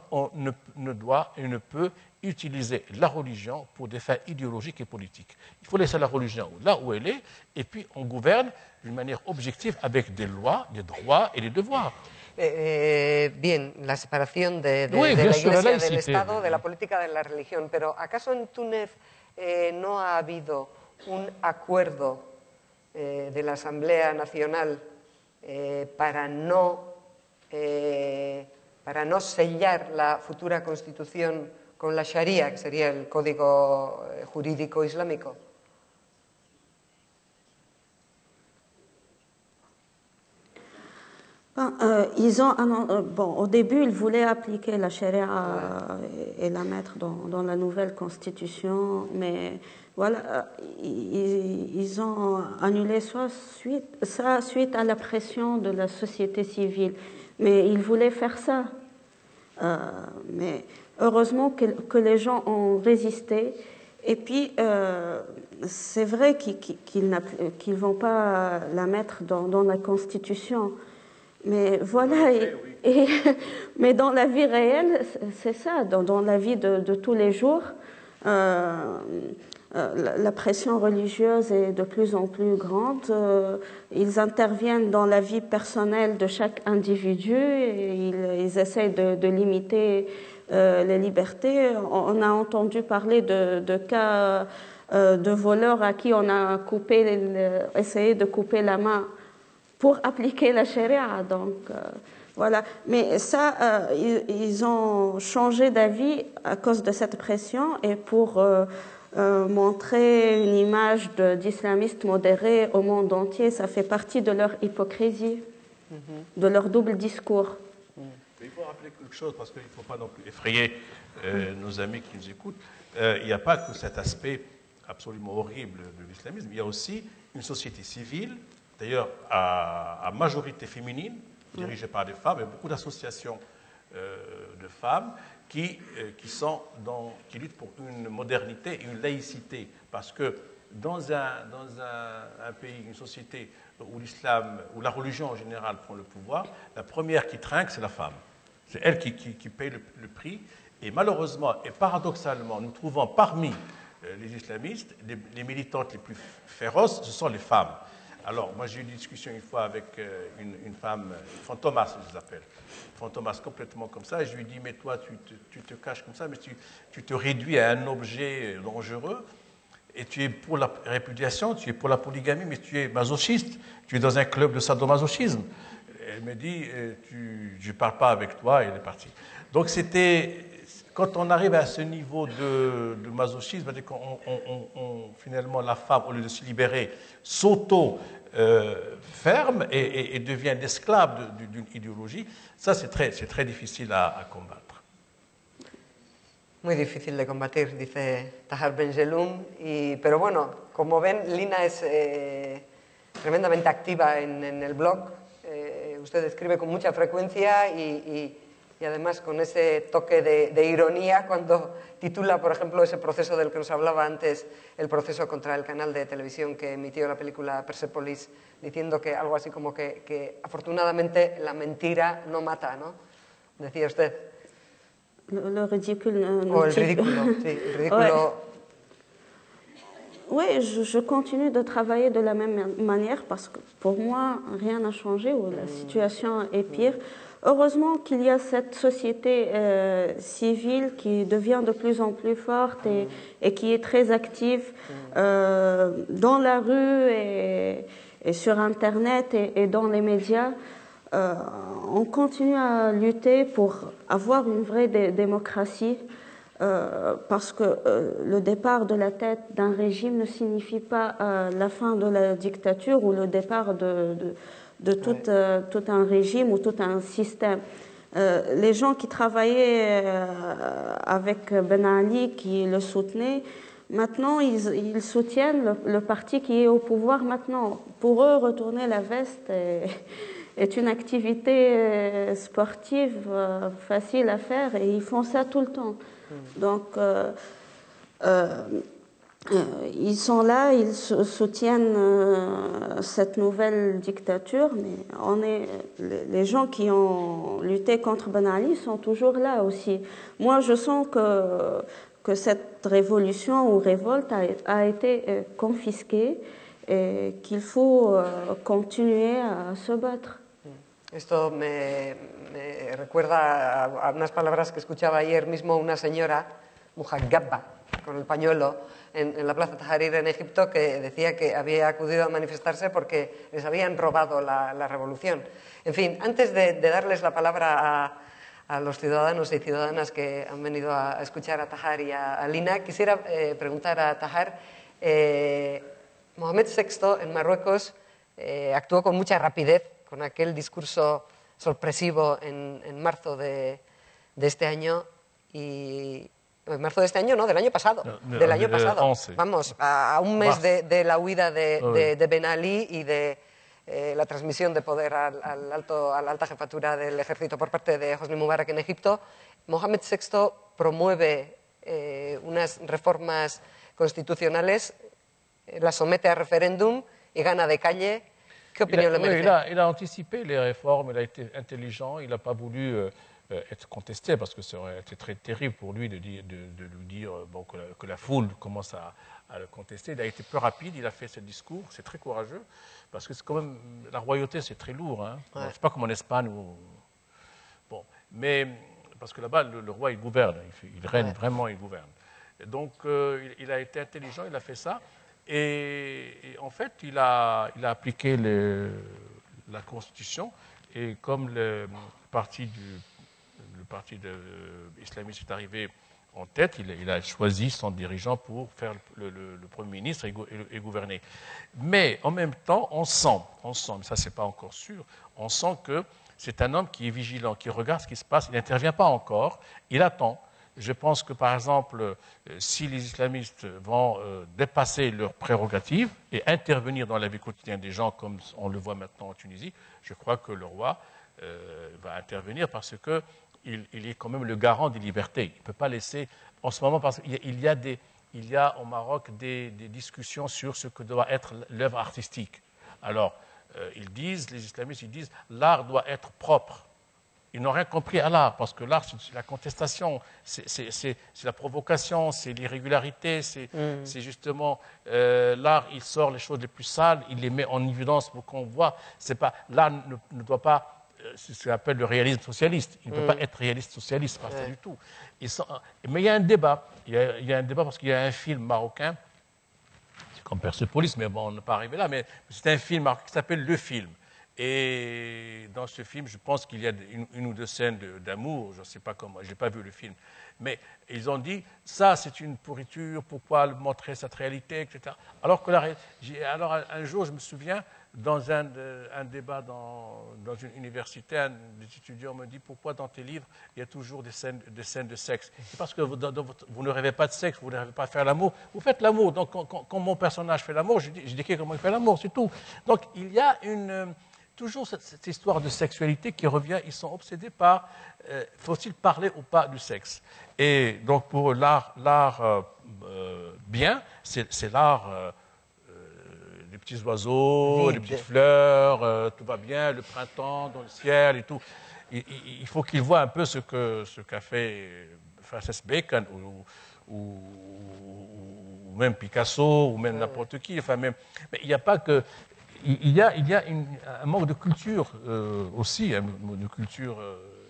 ne doit et ne peut utiliser la religion pour des fins idéologiques et politiques. Il faut laisser la religion là où elle est, et puis on gouverne d'une manière objective avec des lois, des droits et des devoirs. Bien, la separación de la Iglesia, del Estado, de la política, de la religión. Pero ¿acaso en Túnez no ha habido un acuerdo de la Asamblea Nacional para no sellar la futura constitución con la Sharia, que sería el código jurídico islámico? Au début, ils voulaient appliquer la charia et la mettre dans la nouvelle constitution, mais voilà, ils ont annulé ça suite à la pression de la société civile. Mais ils voulaient faire ça. Mais heureusement que les gens ont résisté. Et puis, c'est vrai qu'ils ne vont pas la mettre dans la constitution. Mais voilà, mais dans la vie réelle, c'est ça, dans la vie de tous les jours, la pression religieuse est de plus en plus grande. Ils interviennent dans la vie personnelle de chaque individu et ils essayent de limiter les libertés. On a entendu parler de cas de voleurs à qui on a essayé de couper la main pour appliquer la charia. Donc, voilà. Mais ça, ils ont changé d'avis à cause de cette pression et pour montrer une image d'islamistes modérés au monde entier. Ça fait partie de leur hypocrisie, de leur double discours. Il faut rappeler quelque chose, parce qu'il ne faut pas non plus effrayer nos amis qui nous écoutent. Il n'y a pas que cet aspect absolument horrible de l'islamisme, il y a aussi une société civile, d'ailleurs à majorité féminine, dirigée par des femmes, et beaucoup d'associations de femmes qui luttent pour une modernité et une laïcité. Parce que dans un pays, une société où l'islam, où la religion en général prend le pouvoir, la première qui trinque, c'est la femme. C'est elle qui paye le prix. Et malheureusement, et paradoxalement, nous trouvons parmi les islamistes, les militantes les plus féroces, ce sont les femmes. Alors, moi, j'ai eu une discussion une fois avec une femme, Fantomas, je les appelle. Fantomas complètement comme ça. Et je lui dis, mais toi, tu te caches comme ça, mais tu te réduis à un objet dangereux. Et tu es pour la répudiation, tu es pour la polygamie, mais tu es masochiste. Tu es dans un club de sadomasochisme. Elle me dit, je ne parle pas avec toi, et elle est partie. Donc, quand on arrive à ce niveau de masochisme, c'est-à-dire finalement, la femme, au lieu de se libérer, s'auto-ferme et devient l'esclave d'une idéologie, ça, c'est très difficile à combattre. Muy difícil de combatir, dice Tahar Benjeloun, pero bueno, como ven, Lina es tremendamente activa en el blog, usted escribe con mucha frecuencia y y además con ese toque de ironía cuando titula, por ejemplo, ese proceso del que nos hablaba antes, el proceso contra el canal de televisión que emitió la película Persepolis, diciendo que algo así como que afortunadamente la mentira no mata, ¿no? Decía usted. Le ridicule. O el ridículo, sí, el ridículo. Oui, je continue de travailler de la même manière parce que pour moi, rien n'a changé ou la situation est pire. Heureusement qu'il y a cette société civile qui devient de plus en plus forte et qui est très active dans la rue et sur Internet et dans les médias. On continue à lutter pour avoir une vraie démocratie parce que le départ de la tête d'un régime ne signifie pas la fin de la dictature ou le départ de tout un régime ou tout un système. Les gens qui travaillaient avec Ben Ali, qui le soutenaient, maintenant ils soutiennent le parti qui est au pouvoir maintenant. Pour eux, retourner la veste est une activité sportive facile à faire et ils font ça tout le temps. Donc, ils sont là, ils soutiennent cette nouvelle dictature, mais les gens qui ont lutté contre Ben Ali sont toujours là aussi. Moi, je sens que cette révolution ou révolte a été confisquée et qu'il faut continuer à se battre. Esto me recuerda a unas palabras que escuchaba ayer mismo una señora, Muhaggabba, con el pañuelo, en la Plaza Tahrir en Egipto, que decía que había acudido a manifestarse porque les habían robado la revolución. En fin, antes de darles la palabra a los ciudadanos y ciudadanas que han venido a escuchar a Tahar y a Lina, quisiera preguntar a Tahar, Mohamed VI en Marruecos actuó con mucha rapidez, con aquel discurso sorpresivo en marzo de este año y... En marzo de este año, no, del año pasado. Del año pasado. 11. Vamos, a un mes de la huida de Ben Ali y de la transmisión de poder a la alta jefatura del ejército por parte de Hosni Mubarak en Egipto. Mohamed VI promueve unas reformas constitucionales, las somete a referéndum y gana de calle. ¿Qué opinión le merece? Il a anticipé les réformes, il a été intelligent, il n'a pas voulu être contesté parce que ça aurait été très terrible pour lui de lui dire bon, que la foule commence à le contester. Il a été plus rapide, il a fait ce discours, c'est très courageux parce que c'est quand même, la royauté c'est très lourd, hein. Ouais. C'est pas comme en Espagne où, bon, mais parce que là-bas le roi il gouverne, il règne vraiment, il gouverne. Et donc il a été intelligent, il a fait ça et en fait il a appliqué la Constitution et comme le parti islamiste est arrivé en tête, il a choisi son dirigeant pour faire le Premier ministre et gouverner. Mais en même temps, on sent, mais ça c'est pas encore sûr, on sent que c'est un homme qui est vigilant, qui regarde ce qui se passe, il n'intervient pas encore, il attend. Je pense que par exemple, si les islamistes vont dépasser leurs prérogatives et intervenir dans la vie quotidienne des gens, comme on le voit maintenant en Tunisie, je crois que le roi va intervenir parce que il est quand même le garant des libertés. Il ne peut pas laisser, en ce moment, parce qu'il y a au Maroc des discussions sur ce que doit être l'œuvre artistique. Alors, les islamistes, ils disent, l'art doit être propre. Ils n'ont rien compris à l'art, parce que l'art, c'est la contestation, c'est la provocation, c'est l'irrégularité, c'est justement, l'art, il sort les choses les plus sales, il les met en évidence pour qu'on voit. L'art ne doit pas, c'est ce qu'on appelle le réalisme socialiste. Il ne peut pas être réaliste socialiste, pas ça du tout. Mais il y a un débat. Il y a un débat parce qu'il y a un film marocain, c'est comme Persepolis, mais bon, on n'est pas arrivé là, mais c'est un film marocain qui s'appelle Le Film. Et dans ce film, je pense qu'il y a une ou deux scènes d'amour, je ne sais pas comment, je n'ai pas vu le film. Mais ils ont dit, ça c'est une pourriture, pourquoi montrer cette réalité, etc. Alors un jour, je me souviens, dans un débat dans une université, un des étudiants me dit, pourquoi dans tes livres, il y a toujours des scènes de sexe? C'est parce que vous ne rêvez pas de sexe, vous ne rêvez pas de faire l'amour. Vous faites l'amour. Donc quand mon personnage fait l'amour, je décris comment il fait l'amour, c'est tout. Donc il y a toujours cette histoire de sexualité qui revient. Ils sont obsédés par faut-il parler ou pas du sexe. Et donc pour l'art bien, c'est l'art des petits oiseaux, des petites fleurs, tout va bien, le printemps dans le ciel et tout. Il faut qu'ils voient un peu ce qu'a fait Francis Bacon ou même Picasso ou même n'importe qui. Enfin, mais il n'y a pas que... Il y a un manque de culture aussi, un manque de culture,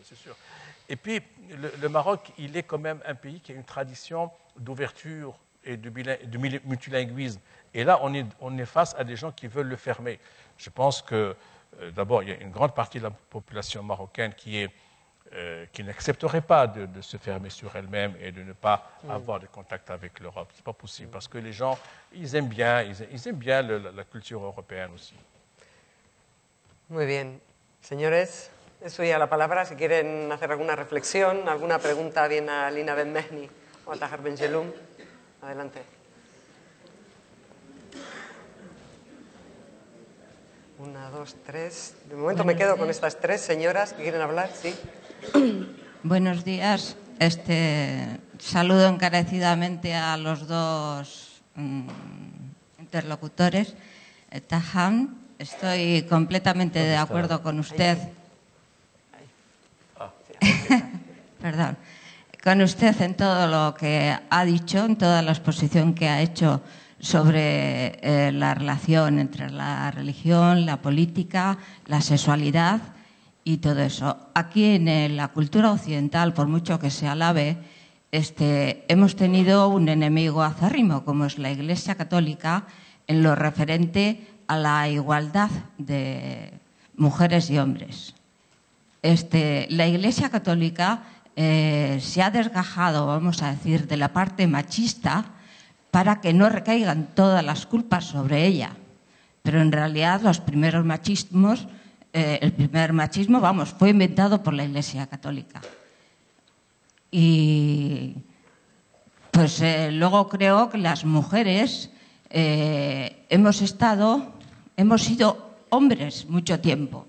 c'est sûr. Et puis, le Maroc, il est quand même un pays qui a une tradition d'ouverture et de multilinguisme. Et là, on est face à des gens qui veulent le fermer. Je pense que, d'abord, il y a une grande partie de la population marocaine qui n'accepterait pas de se fermer sur elle-même et de ne pas avoir de contact avec l'Europe. Ce n'est pas possible, parce que les gens, ils aiment bien la culture européenne aussi. Muy bien. Señores, es suya la palabra. Si quieren hacer alguna reflexión, alguna pregunta, bien a Lina Ben Mehni o a Tahar Ben Jelloun. Adelante. Una, dos, tres. De momento me quedo con estas tres señoras que quieren hablar, sí. Buenos días. Saludo encarecidamente a los dos interlocutores. Tahar, estoy completamente de acuerdo con usted. Perdón. Con usted en todo lo que ha dicho, en toda la exposición que ha hecho sobre la relación entre la religión, la política, la sexualidad y todo eso. Aquí en la cultura occidental, por mucho que se alabe, hemos tenido un enemigo acérrimo, como es la Iglesia Católica, en lo referente a la igualdad de mujeres y hombres. La Iglesia Católica se ha desgajado, vamos a decir, de la parte machista para que no recaigan todas las culpas sobre ella. Pero en realidad los primeros machismos, el primer machismo, fue inventado por la Iglesia Católica. Y pues luego creo que las mujeres hemos sido hombres mucho tiempo.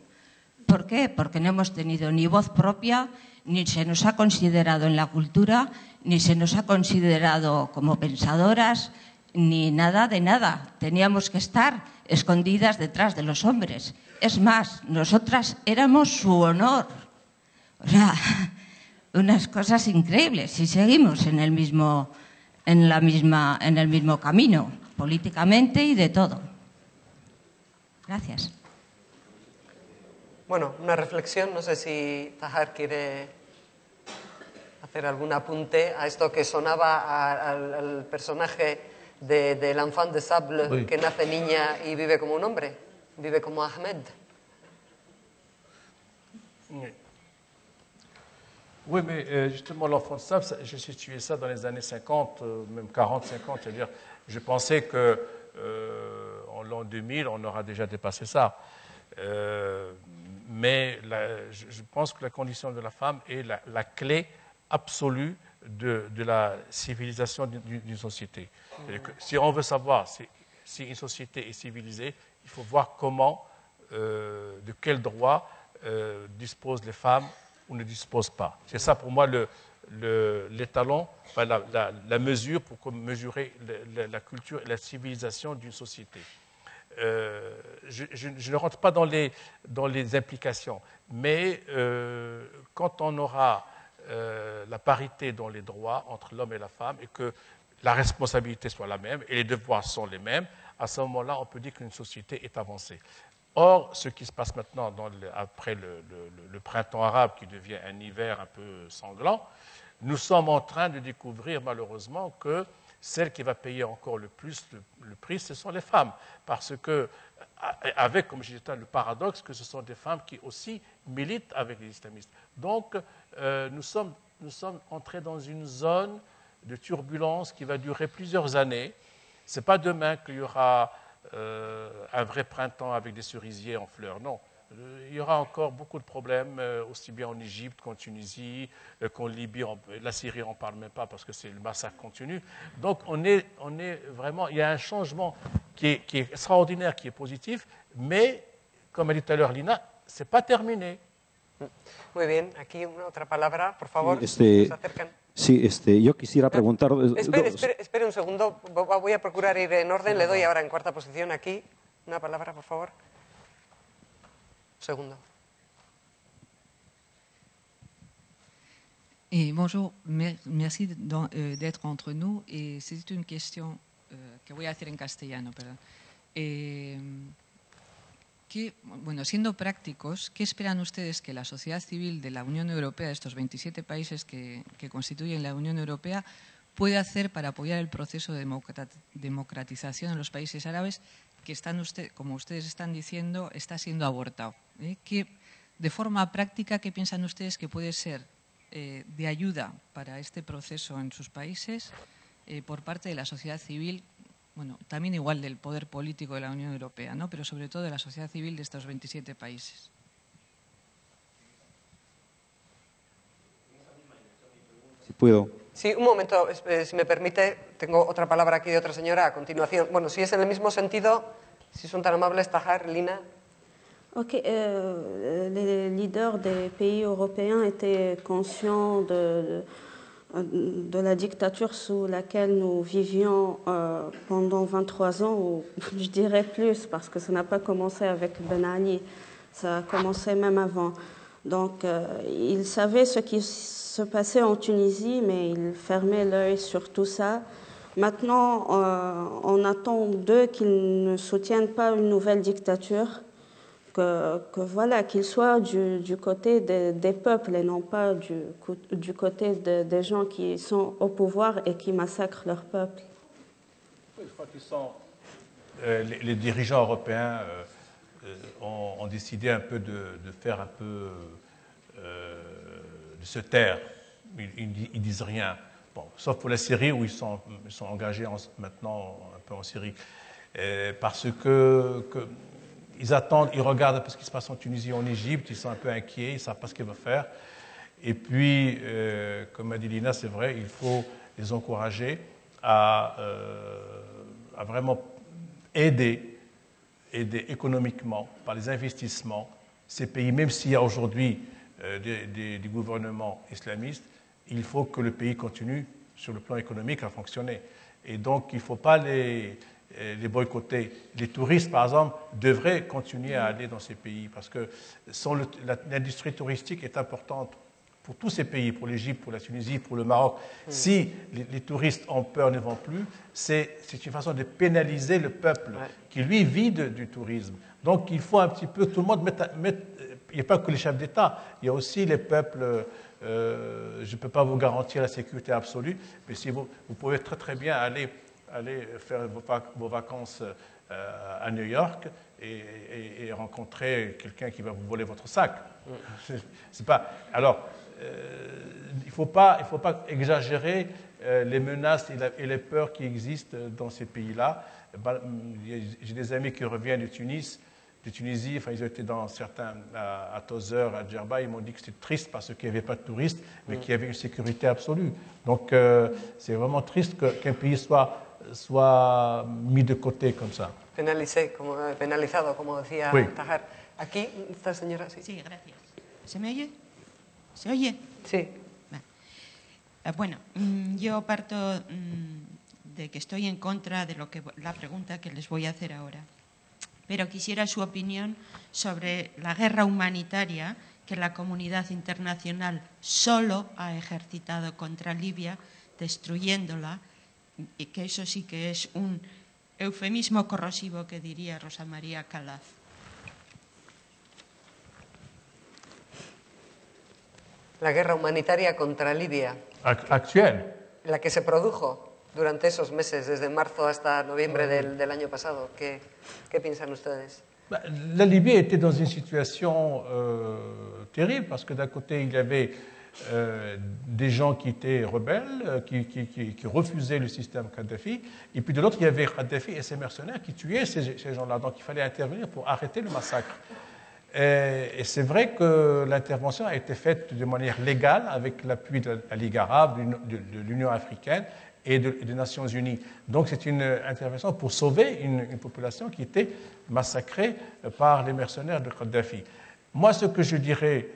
¿Por qué? Porque no hemos tenido ni voz propia, ni se nos ha considerado en la cultura, ni se nos ha considerado como pensadoras, ni nada de nada. Teníamos que estar escondidas detrás de los hombres. Es más, nosotras éramos su honor. O sea, unas cosas increíbles. Y seguimos en el mismo camino, políticamente y de todo. Gracias. Bueno, una reflexión, no sé si Tahar quiere hacer algún apunte a esto que sonaba al personaje de l'enfant de sable, oui, que nace niña y vive como un hombre, vive como Ahmed. Oui, mais justement, l'enfant de sable, j'ai situé ça dans les années 50, même 40, 50, c'est-à-dire, je pensais qu'en l'an 2000, on aura déjà dépassé ça. Mais je pense que la condition de la femme est la clé absolue de la civilisation d'une société. Que si on veut savoir si une société est civilisée, il faut voir comment, de quels droits disposent les femmes ou ne disposent pas. C'est ça pour moi l'étalon, enfin, la mesure pour mesurer la culture et la civilisation d'une société. Je ne rentre pas dans les implications, mais quand on aura la parité dans les droits entre l'homme et la femme et que la responsabilité soit la même et les devoirs sont les mêmes, à ce moment-là, on peut dire qu'une société est avancée. Or, ce qui se passe maintenant après le printemps arabe qui devient un hiver un peu sanglant, nous sommes en train de découvrir malheureusement que celle qui va payer encore le plus le prix, ce sont les femmes. Parce que, avec, comme je disais, le paradoxe que ce sont des femmes qui aussi militent avec les islamistes. Donc, nous sommes entrés dans une zone de turbulence qui va durer plusieurs années. Ce n'est pas demain qu'il y aura un vrai printemps avec des cerisiers en fleurs, non. Il y aura encore beaucoup de problèmes, aussi bien en Égypte qu'en Tunisie, qu'en Libye. La Syrie, on ne parle même pas parce que le massacre continue. Donc, on est vraiment... Il y a un changement qui est extraordinaire, qui est positif, mais comme a dit tout à l'heure Lina, ce n'est pas terminé. Muy bien, aquí una otra palabra, por favor. Sí, Nos acercan. Sí, yo quisiera preguntar... Espere un segundo, voy a procurar ir en orden. Le doy ahora en cuarta posición aquí. Una palabra, por favor. Un segundo. Bonjour, merci d'être entre nous. Et c'est une question que voy a hacer en castellano, perdón. Bueno, siendo prácticos, ¿qué esperan ustedes que la sociedad civil de la Unión Europea, estos 27 países que constituyen la Unión Europea, puede hacer para apoyar el proceso de democratización en los países árabes que como ustedes están diciendo, está siendo abortado? De forma práctica, ¿qué piensan ustedes que puede ser de ayuda para este proceso en sus países por parte de la sociedad civil, bueno, también igual del poder político de la Unión Europea, ¿no? Pero sobre todo de la sociedad civil de estos 27 países? Si puedo. Sí, un momento, si me permite, tengo otra palabra aquí de otra señora a continuación. Bueno, si es en el mismo sentido, si son tan amables, Tahar, Lina. Ok, les leaders des pays européens étaient conscients de la dictature sous laquelle nous vivions pendant 23 ans, ou je dirais plus, parce que ça n'a pas commencé avec Ben Ali, ça a commencé même avant. Donc, ils savaient ce qui se passait en Tunisie, mais ils fermaient l'œil sur tout ça. Maintenant, on attend d'eux qu'ils ne soutiennent pas une nouvelle dictature, voilà, qu'ils soient du côté des peuples et non pas du côté des gens qui sont au pouvoir et qui massacrent leur peuple. Je crois qu'ils sont, les dirigeants européens ont décidé un peu de faire un peu, de se taire. Ils disent rien. Bon, sauf pour la Syrie où ils sont engagés maintenant un peu en Syrie. Parce que ils attendent, ils regardent un peu ce qui se passe en Tunisie, en Égypte, ils sont un peu inquiets, ils ne savent pas ce qu'ils vont faire. Et puis, comme a dit Lina, c'est vrai, il faut les encourager à vraiment aider économiquement, par les investissements, ces pays, même s'il y a aujourd'hui des gouvernements islamistes, il faut que le pays continue sur le plan économique à fonctionner. Et donc, il ne faut pas les boycotter. Les touristes, par exemple, devraient continuer à aller dans ces pays parce que l'industrie touristique est importante pour tous ces pays, pour l'Égypte, pour la Tunisie, pour le Maroc. Si les touristes ont peur, ne vont plus, c'est une façon de pénaliser le peuple qui, lui, vit du tourisme. Donc, il faut un petit peu, tout le monde il n'y a pas que les chefs d'État, il y a aussi les peuples. Je ne peux pas vous garantir la sécurité absolue, mais si vous pouvez très très bien aller faire vos vacances à New York et rencontrer quelqu'un qui va vous voler votre sac. C'est pas. Alors, il ne faut pas exagérer les menaces et les peurs qui existent dans ces pays-là. J'ai des amis qui reviennent de Tunisie, enfin ils ont été dans certains à Tozeur, à Djerba, ils m'ont dit que c'était triste parce qu'il n'y avait pas de touristes, mais qu'il y avait une sécurité absolue. Donc c'est vraiment triste qu'un pays soit mis de côté comme ça. Penalizado, como decía Tahar. Aquí, esta señora, sí. Sí, gracias. ¿Se me oye? ¿Se oye? Sí. Bueno, yo parto de que estoy en contra de la pregunta que les voy a hacer ahora. Pero quisiera su opinión sobre la guerra humanitaria que la comunidad internacional solo ha ejercitado contra Libia, destruyéndola, y que eso sí que es un eufemismo corrosivo que diría Rosa María Calaf. La guerra humanitaria contra Libia. Actuelle. La que se produjo durante esos meses, desde marzo hasta noviembre del año pasado. ¿Qué piensan ustedes? La Libye était dans une situation terrible parce que d'un côté, il y avait des gens qui étaient rebelles, qui refusaient le système Kadhafi, et puis de l'autre, il y avait Kadhafi et ses mercenaires qui tuaient ces gens-là. Donc il fallait intervenir pour arrêter le massacre. Et c'est vrai que l'intervention a été faite de manière légale avec l'appui de la Ligue arabe, de l'Union africaine, et des Nations Unies. Donc c'est une intervention pour sauver une population qui était massacrée par les mercenaires de Kadhafi. Moi, ce que je dirais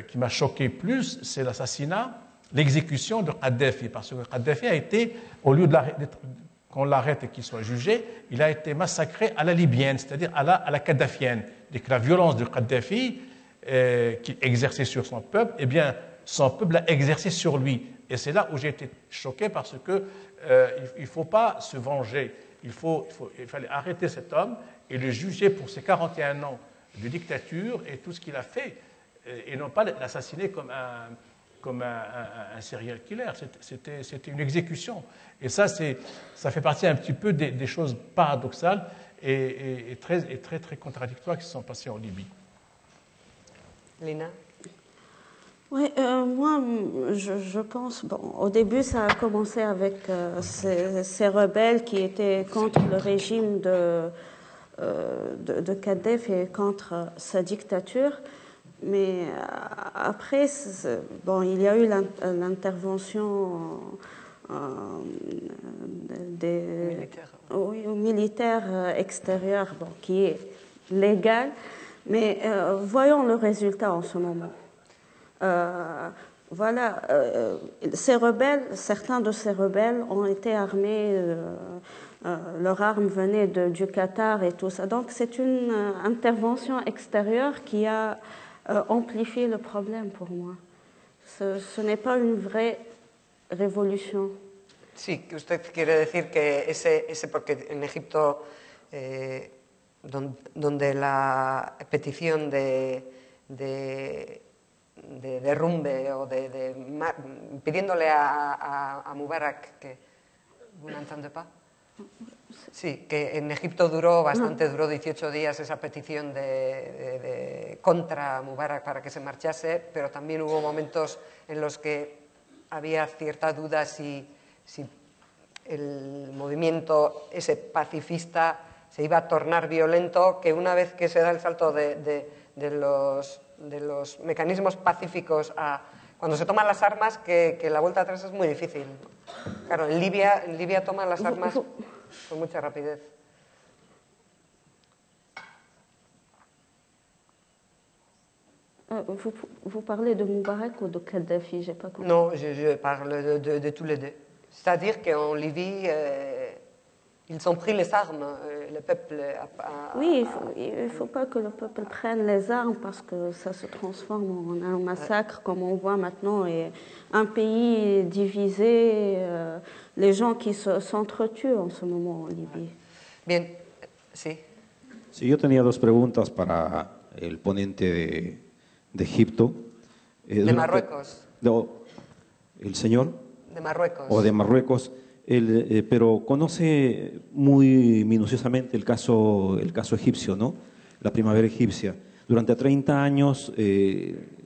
qui m'a choqué plus, c'est l'assassinat, l'exécution de Kadhafi, parce que Kadhafi a été, au lieu qu'on l'arrête et qu'il soit jugé, il a été massacré à la libyenne, c'est-à-dire à la kadhafienne. Et que la violence de Kadhafi qu'il exerçait sur son peuple, eh bien, son peuple l'a exercé sur lui. Et c'est là où j'ai été choqué parce que il ne faut pas se venger. Il fallait arrêter cet homme et le juger pour ses 41 ans de dictature et tout ce qu'il a fait, et non pas l'assassiner comme un serial killer. C'était une exécution. Et ça fait partie un petit peu des choses paradoxales et très contradictoires qui se sont passées en Libye. Lina? Oui, moi, je pense, bon, au début, ça a commencé avec ces rebelles qui étaient contre le régime de Kadhafi et contre sa dictature. Mais après, bon, il y a eu l'intervention des militaires extérieurs, bon, qui est légale, mais voyons le résultat en ce moment. Voilà, ces rebelles, certains de ces rebelles ont été armés, leurs armes venaient du Qatar et tout ça. Donc c'est une intervention extérieure qui a amplifié le problème pour moi. Ce n'est pas une vraie révolution. Sí, que usted quiere decir que ese porque en Egipto, donde la petición de derrumbe o pidiéndole a Mubarak que sí, que en Egipto duró bastante, duró 18 días esa petición contra Mubarak para que se marchase, pero también hubo momentos en los que había cierta duda si el movimiento ese pacifista se iba a tornar violento, que una vez que se da el salto de los mecanismos pacíficos cuando se toman las armas, que la vuelta atrás es muy difícil. Claro, en Libia toman las armas con mucha rapidez. Vous parlez de Moubarak ou de Kadhafi? J'ai pas compris. Non, je parle de tous les deux. C'est-à-dire qu'en Libye, ils ont pris les armes, le peuple Oui, il ne faut pas que le peuple prenne les armes parce que ça se transforme en un massacre comme on voit maintenant. Et un pays divisé, les gens qui s'entretuent en ce moment en Libye. Bien, sí. Sí, yo tenía dos preguntas para el ponente de Egipto. De Marruecos. ¿El señor? De Marruecos. O de Marruecos. Pero conoce muy minuciosamente el caso egipcio, ¿no? La primavera egipcia. Durante 30 años,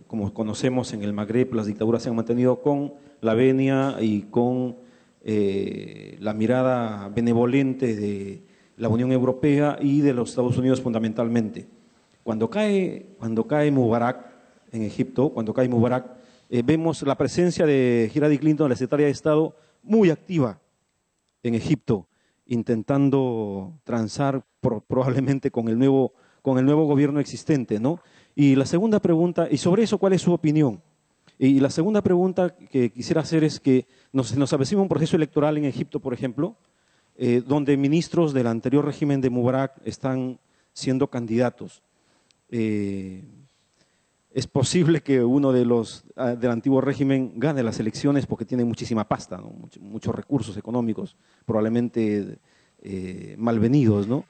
como conocemos en el Magreb, las dictaduras se han mantenido con la venia y con la mirada benevolente de la Unión Europea y de los Estados Unidos fundamentalmente. Cuando cae Mubarak en Egipto, vemos la presencia de Hillary Clinton, la secretaria de Estado, muy activa en Egipto, intentando transar probablemente con el nuevo gobierno existente, ¿no? Y la segunda pregunta, y sobre eso, ¿cuál es su opinión? Y la segunda pregunta que quisiera hacer es que nos avecina un proceso electoral en Egipto, por ejemplo, donde ministros del anterior régimen de Mubarak están siendo candidatos. Es posible que uno del antiguo régimen gane las elecciones porque tiene muchísima pasta, ¿no? Muchos recursos económicos, probablemente malvenidos, ¿no?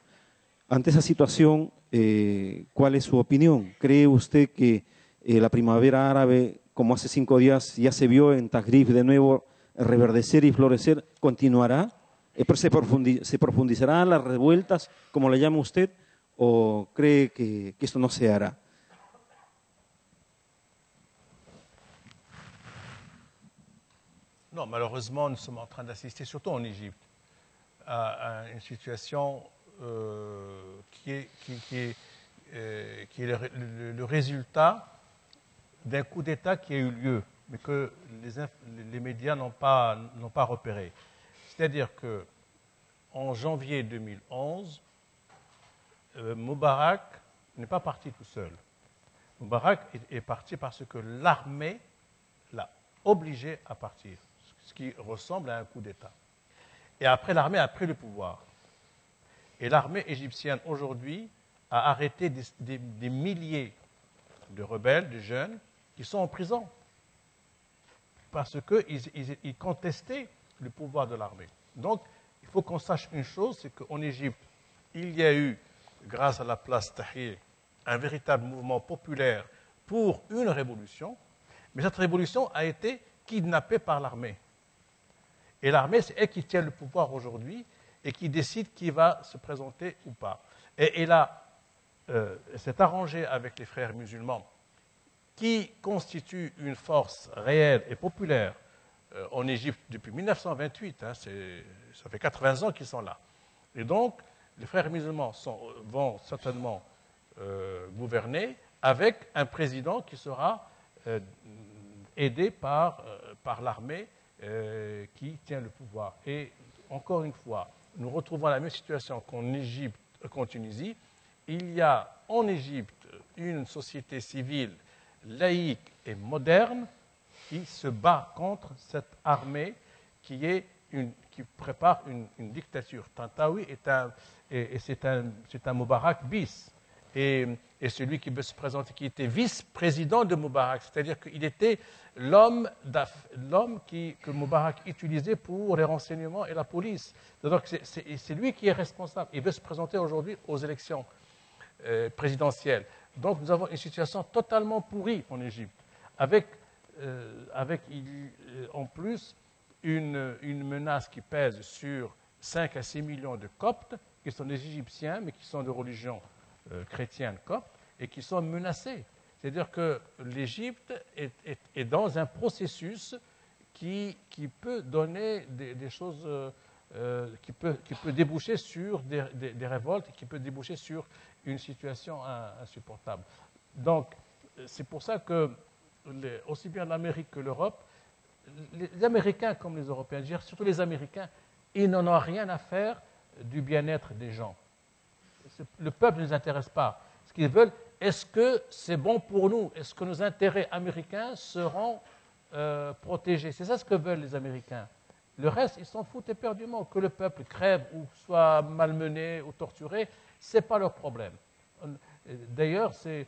Ante esa situación, ¿cuál es su opinión? ¿Cree usted que la primavera árabe, como hace 5 días ya se vio en Tagrib de nuevo reverdecer y florecer, continuará? ¿Se profundizarán las revueltas, como le llama usted, o cree que esto no se hará? Non, malheureusement, nous sommes en train d'assister, surtout en Égypte, à une situation qui est le résultat d'un coup d'État qui a eu lieu, mais que les médias n'ont pas repéré. C'est-à-dire qu'en janvier 2011, Moubarak n'est pas parti tout seul. Moubarak est parti parce que l'armée l'a obligé à partir, ce qui ressemble à un coup d'État. Et après, l'armée a pris le pouvoir. Et l'armée égyptienne, aujourd'hui, a arrêté des milliers de rebelles, de jeunes, qui sont en prison parce qu'ils contestaient le pouvoir de l'armée. Donc, il faut qu'on sache une chose, c'est qu'en Égypte, il y a eu, grâce à la place Tahrir, un véritable mouvement populaire pour une révolution, mais cette révolution a été kidnappée par l'armée. Et l'armée, c'est elle qui tient le pouvoir aujourd'hui et qui décide qui va se présenter ou pas. Et là, s'est arrangé avec les frères musulmans, qui constituent une force réelle et populaire en Égypte depuis 1928. Hein, ça fait 80 ans qu'ils sont là. Et donc, les frères musulmans vont certainement gouverner avec un président qui sera aidé par l'armée qui tient le pouvoir. Et encore une fois, nous retrouvons la même situation qu'en Tunisie. Il y a en Égypte une société civile laïque et moderne qui se bat contre cette armée qui prépare une dictature. Tantawi c'est un Moubarak bis. Et celui qui veut se présenter, qui était vice-président de Moubarak, c'est-à-dire qu'il était l'homme que Moubarak utilisait pour les renseignements et la police. Donc c'est lui qui est responsable. Il veut se présenter aujourd'hui aux élections présidentielles. Donc nous avons une situation totalement pourrie en Égypte, avec en plus une menace qui pèse sur 5 à 6 millions de Coptes, qui sont des Égyptiens, mais qui sont de religion chrétienne copte, et qui sont menacés. C'est-à-dire que l'Égypte est dans un processus qui peut donner des choses, qui peut déboucher sur des révoltes, qui peut déboucher sur une situation insupportable. Donc, c'est pour ça que, aussi bien l'Amérique que l'Europe, les Américains comme les Européens, je veux dire, surtout les Américains, ils n'en ont rien à faire du bien-être des gens. Le peuple ne les intéresse pas. Ce qu'ils veulent, est-ce que c'est bon pour nous? Est-ce que nos intérêts américains seront protégés? C'est ça ce que veulent les Américains. Le reste, ils s'en foutent éperdument. Que le peuple crève ou soit malmené ou torturé, ce n'est pas leur problème. D'ailleurs, ce n'est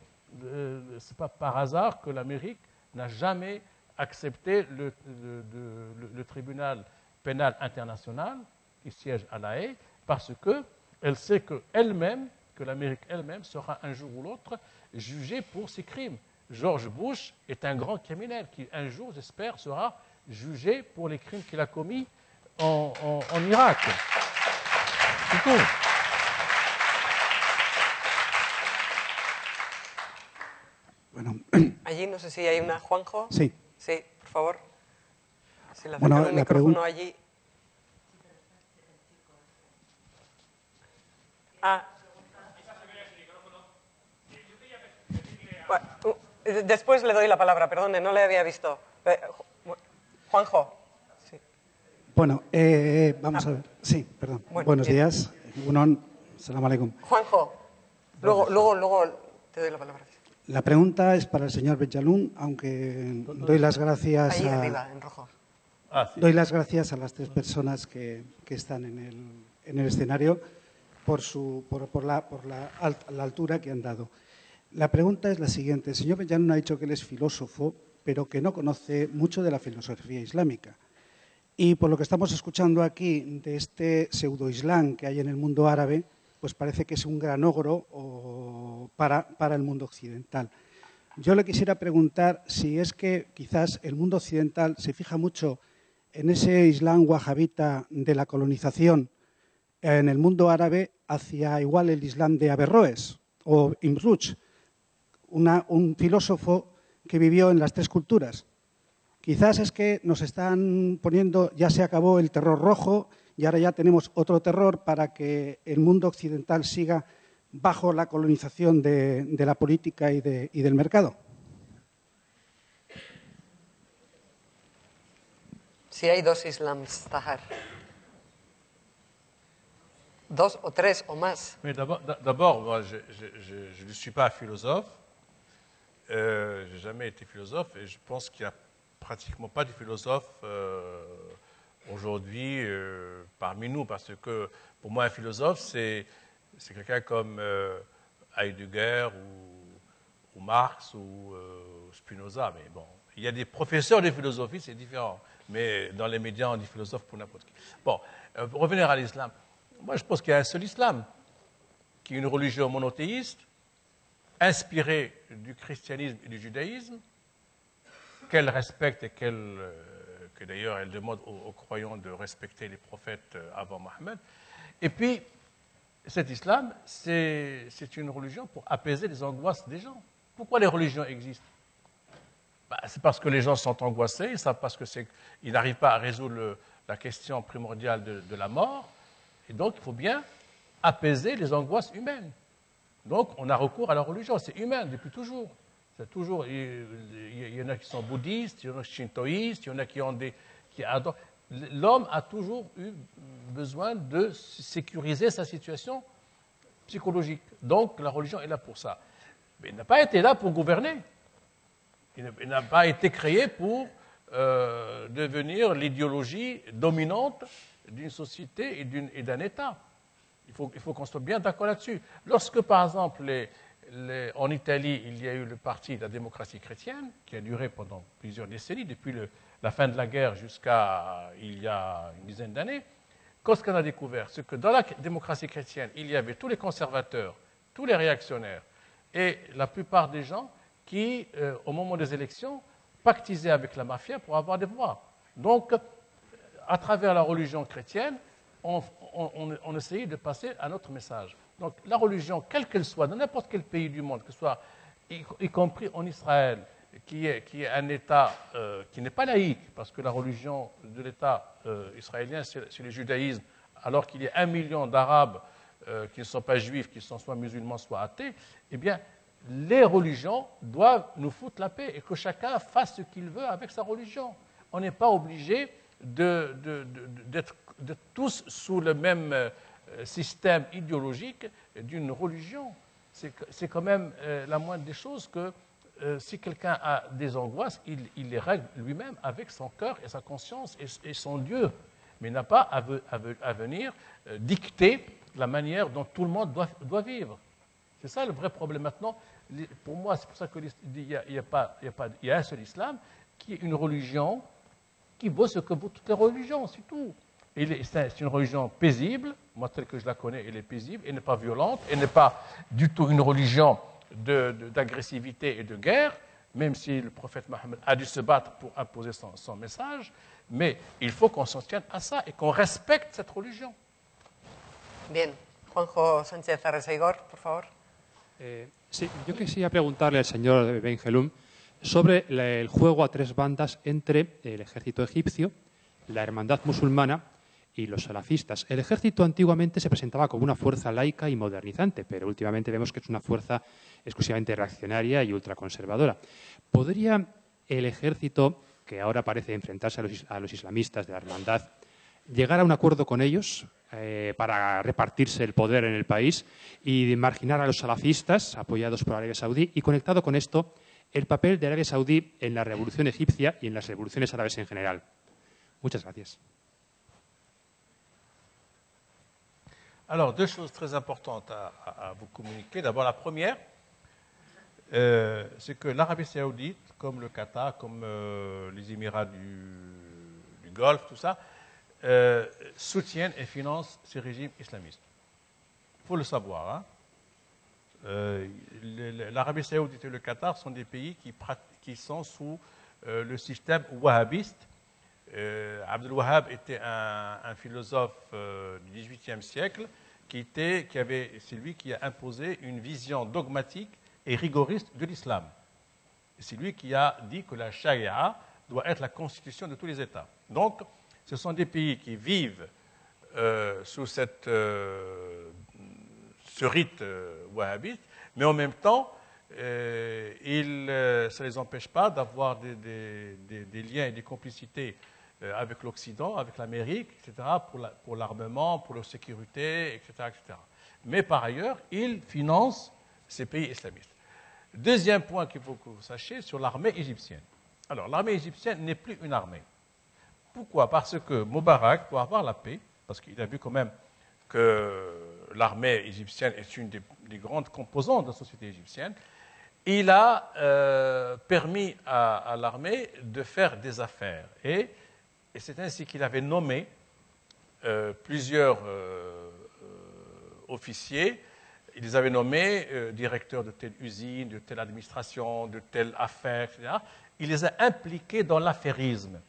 pas par hasard que l'Amérique n'a jamais accepté le tribunal pénal international qui siège à La Haye, parce qu'elle sait que l'Amérique elle-même sera un jour ou l'autre jugée pour ses crimes. George Bush est un grand criminel qui, un jour, j'espère, sera jugé pour les crimes qu'il a commis en Irak. C'est tout. Bueno. Allí, no sé si hay una, Juanjo. Sí. Sí, por favor. Si le acercan el micrófono allí. Bueno, después le doy la palabra, perdone, no le había visto. Juanjo. Sí. Bueno, vamos a ver. Sí, perdón. Bueno, buenos días. Salam alaikum. Juanjo, luego te doy la palabra. La pregunta es para el señor Benjalloun, aunque doy las gracias ahí arriba, en rojo. Sí. Doy las gracias a las tres personas que están en el escenario por la altura que han dado. La pregunta es la siguiente. El señor Benjalloun ha dicho que él es filósofo, pero que no conoce mucho de la filosofía islámica. Y por lo que estamos escuchando aquí de este pseudo-islam que hay en el mundo árabe, pues parece que es un gran ogro para el mundo occidental. Yo le quisiera preguntar si es que quizás el mundo occidental se fija mucho en ese islam wahabita de la colonización en el mundo árabe hacia igual el islam de Averroes o Ibn Rushd, un filósofo que vivió en las tres culturas. Quizás es que nos están poniendo, ya se acabó el terror rojo y ahora ya tenemos otro terror para que el mundo occidental siga bajo la colonización de la política y del mercado. Sí, hay dos islams, Tahar. 2 o 3 o más. Mais d'abord, moi, je ne suis pas philosophe. Je n'ai jamais été philosophe et je pense qu'il n'y a pratiquement pas de philosophe aujourd'hui parmi nous, parce que pour moi, un philosophe, c'est quelqu'un comme Heidegger ou Marx ou Spinoza. Mais bon, il y a des professeurs de philosophie, c'est différent. Mais dans les médias, on dit philosophe pour n'importe qui. Bon, pour revenir à l'islam, moi je pense qu'il y a un seul islam, qui est une religion monothéiste, inspirée du christianisme et du judaïsme, qu'elle respecte et que d'ailleurs elle demande aux croyants de respecter les prophètes avant Mohammed. Et puis, cet islam, c'est une religion pour apaiser les angoisses des gens. Pourquoi les religions existent? C'est parce que les gens sont angoissés, parce qu'ils n'arrivent pas à résoudre la question primordiale de la mort, et donc il faut bien apaiser les angoisses humaines. Donc on a recours à la religion, c'est humain depuis toujours. Il y en a qui sont bouddhistes, il y en a qui sont shintoïstes, il y en a qui adorent. L'homme a toujours eu besoin de sécuriser sa situation psychologique. Donc la religion est là pour ça. Mais il n'a pas été là pour gouverner. Il n'a pas été créé pour devenir l'idéologie dominante d'une société et d'un État. Il faut qu'on soit bien d'accord là-dessus. Lorsque, par exemple, en Italie, il y a eu le parti de la démocratie chrétienne, qui a duré pendant plusieurs décennies, depuis la fin de la guerre jusqu'à il y a une dizaine d'années, qu'est-ce qu'on a découvert? C'est que dans la démocratie chrétienne, il y avait tous les conservateurs, tous les réactionnaires, et la plupart des gens qui, au moment des élections, pactisaient avec la mafia pour avoir des voix. Donc, à travers la religion chrétienne, on essayait de passer à notre message. Donc, la religion, quelle qu'elle soit, dans n'importe quel pays du monde, que ce soit, y compris en Israël, qui est un État qui n'est pas laïque, parce que la religion de l'État israélien, c'est le judaïsme, alors qu'il y a 1 million d'Arabes qui ne sont pas juifs, qui sont soit musulmans, soit athées, eh bien, les religions doivent nous foutre la paix et que chacun fasse ce qu'il veut avec sa religion. On n'est pas obligé d'être tous sous le même système idéologique d'une religion. C'est quand même la moindre des choses que si quelqu'un a des angoisses, il les règle lui-même avec son cœur et sa conscience et son Dieu. Mais il n'a pas à venir dicter la manière dont tout le monde doit vivre. C'est ça le vrai problème maintenant. Pour moi, c'est pour ça qu'il y a un seul islam qui est une religion qui vaut ce que vaut toutes les religions, c'est tout. C'est une religion paisible, moi telle que je la connais, elle est paisible, elle n'est pas violente, elle n'est pas du tout une religion d'agressivité et de guerre, même si le prophète Mohammed a dû se battre pour imposer son message, mais il faut qu'on s'en tienne à ça et qu'on respecte cette religion. Bien. Juanjo Sánchez Arreseigor, por favor. Sí, yo quisiera preguntarle al señor Bengelum sobre el juego a 3 bandas entre el ejército egipcio, la hermandad musulmana y los salafistas. El ejército antiguamente se presentaba como una fuerza laica y modernizante, pero últimamente vemos que es una fuerza exclusivamente reaccionaria y ultraconservadora. ¿Podría el ejército, que ahora parece enfrentarse a los islamistas de la hermandad, llegar a un acuerdo con ellos para repartirse el poder en el país y marginar a los salafistas apoyados por Arabia Saudí? Y conectado con esto, el papel de Arabia Saudí en la revolución egipcia y en las revoluciones árabes en general. Muchas gracias. Alors, 2 choses très importantes à vous communiquer. D'abord, la première, c'est que l'Arabie Saoudite, comme le Qatar, comme les Émirats du Golfe, tout ça, soutiennent et financent ces régimes islamistes. Il faut le savoir. L'Arabie Saoudite et le Qatar sont des pays qui sont sous le système wahhabiste. Abdel Wahhab était un philosophe du XVIIIe siècle c'est lui qui a imposé une vision dogmatique et rigoriste de l'islam. C'est lui qui a dit que la charia doit être la constitution de tous les États. Donc, ce sont des pays qui vivent sous ce rite wahhabiste, mais en même temps, ça ne les empêche pas d'avoir des liens et des complicités avec l'Occident, avec l'Amérique, etc., pour l'armement, pour la sécurité, etc., etc. Mais par ailleurs, il finance ces pays islamistes. Deuxième point qu'il faut que vous sachiez sur l'armée égyptienne. Alors, l'armée égyptienne n'est plus une armée. Pourquoi? Parce que Moubarak, pour avoir la paix, parce qu'il a vu quand même que l'armée égyptienne est une des grandes composantes de la société égyptienne, il a permis à l'armée de faire des affaires. Et c'est ainsi qu'il avait nommé plusieurs officiers. Il les avait nommés directeurs de telle usine, de telle administration, de telle affaire, etc. Il les a impliqués dans l'affairisme.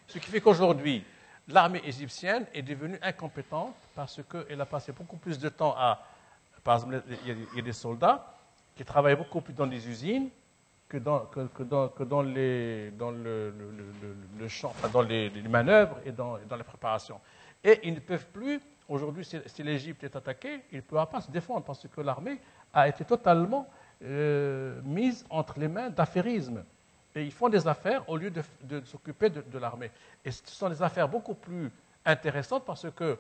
Ce qui fait qu'aujourd'hui, l'armée égyptienne est devenue incompétente parce qu'elle a passé beaucoup plus de temps à... Par exemple, il y a des soldats qui travaillent beaucoup plus dans des usines que dans les champs, enfin dans les manœuvres et dans la préparation. Et ils ne peuvent plus, aujourd'hui, si l'Égypte est attaquée, ils ne pourront pas se défendre parce que l'armée a été totalement mise entre les mains d'affairisme. Et ils font des affaires au lieu de s'occuper de l'armée. Et ce sont des affaires beaucoup plus intéressantes parce que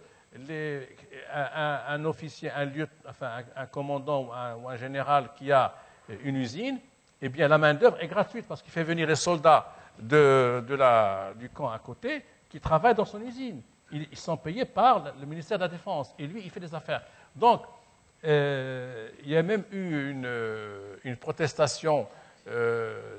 un officier, un commandant ou un général qui a une usine, eh bien la main-d'œuvre est gratuite parce qu'il fait venir les soldats du camp à côté qui travaillent dans son usine. Ils sont payés par le ministère de la Défense et lui, il fait des affaires. Donc, il y a même eu une protestation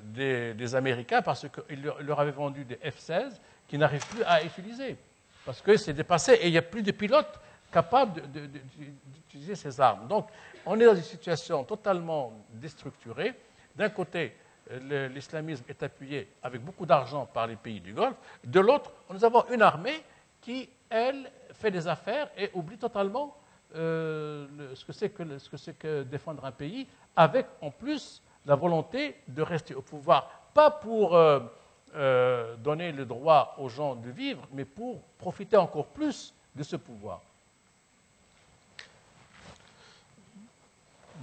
des Américains parce qu'ils leur avaient vendu des F-16 qui n'arrivent plus à utiliser. Parce que c'est dépassé et il n'y a plus de pilotes capables d'utiliser ces armes. Donc, on est dans une situation totalement déstructurée. D'un côté, l'islamisme est appuyé avec beaucoup d'argent par les pays du Golfe. De l'autre, nous avons une armée qui, elle, fait des affaires et oublie totalement ce que c'est que défendre un pays, avec en plus la volonté de rester au pouvoir, pas pour donner le droit aux gens de vivre, mais pour profiter encore plus de ce pouvoir.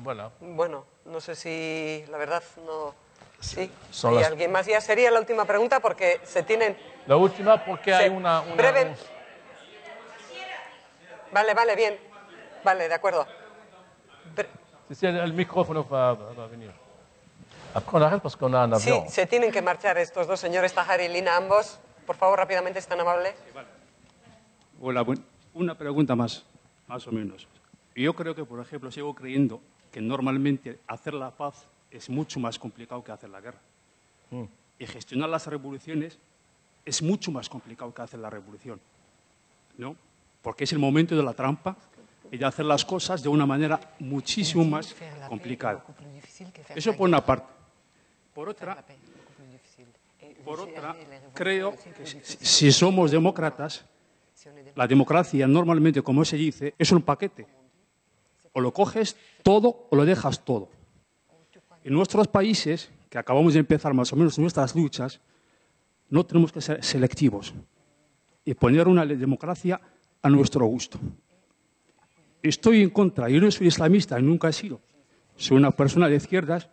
Voilà. Bueno, no sé si la verdad no... Sí. Son ¿Y las... alguien más? Ya sería la última pregunta porque se tienen... La última porque hay una... Breve. Vale, vale, bien. Vale, de acuerdo. Si el micrófono va a venir. Après, on arrête parce qu'on a un avión. Sí, se tienen que marchar estos dos señores, Tahar y Lina, ambos. Por favor, rápidamente, es tan amable. Hola, una pregunta más o menos. Yo creo que, por ejemplo, sigo creyendo que normalmente hacer la paz es mucho más complicado que hacer la guerra. Y gestionar las revoluciones es mucho más complicado que hacer la revolución, ¿no? Porque es el momento de la trampa y de hacer las cosas de una manera muchísimo más complicada. Eso por una parte. Por otra, creo que si somos demócratas, la democracia normalmente, como se dice, es un paquete. O lo coges todo o lo dejas todo. En nuestros países, que acabamos de empezar más o menos nuestras luchas, no tenemos que ser selectivos y poner una democracia a nuestro gusto. Estoy en contra, yo no soy islamista, nunca he sido. Soy una persona de izquierdas,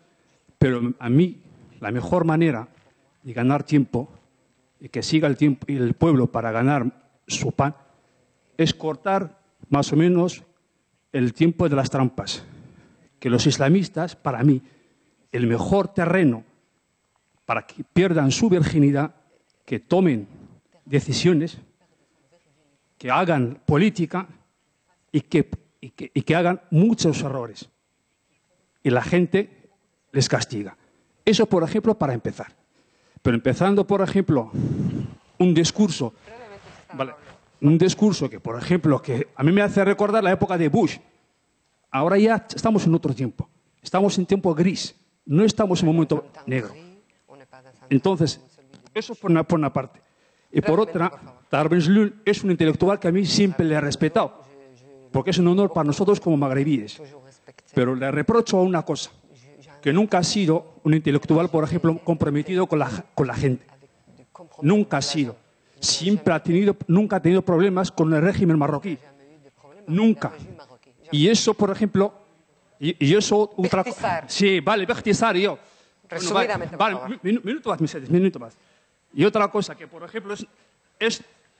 pero a mí la mejor manera de ganar tiempo y que siga el tiempo y el pueblo para ganar su pan es cortar más o menos el tiempo de las trampas. Que los islamistas, para mí, el mejor terreno para que pierdan su virginidad, que tomen decisiones, que hagan política y que hagan muchos errores. Y la gente les castiga. Eso, por ejemplo, para empezar. Pero empezando, por ejemplo, un discurso, ¿vale? Un discurso que, por ejemplo, que a mí me hace recordar la época de Bush. Ahora ya estamos en otro tiempo. Estamos en tiempo gris. No estamos en un momento negro. Entonces, eso por una parte. Y por otra, Tahar Ben-Jelloun es un intelectual que a mí siempre le he respetado, porque es un honor para nosotros como magrebíes. Pero le reprocho una cosa, que nunca ha sido un intelectual, por ejemplo, comprometido con la gente. Nunca ha sido. Nunca ha tenido problemas con el régimen marroquí. Nunca. Y eso, por ejemplo, y eso otra cosa. Sí, vale, باختصار yo. Resumidamente, Vale, minuto más, Mercedes, minuto más. Y otra cosa que, por ejemplo,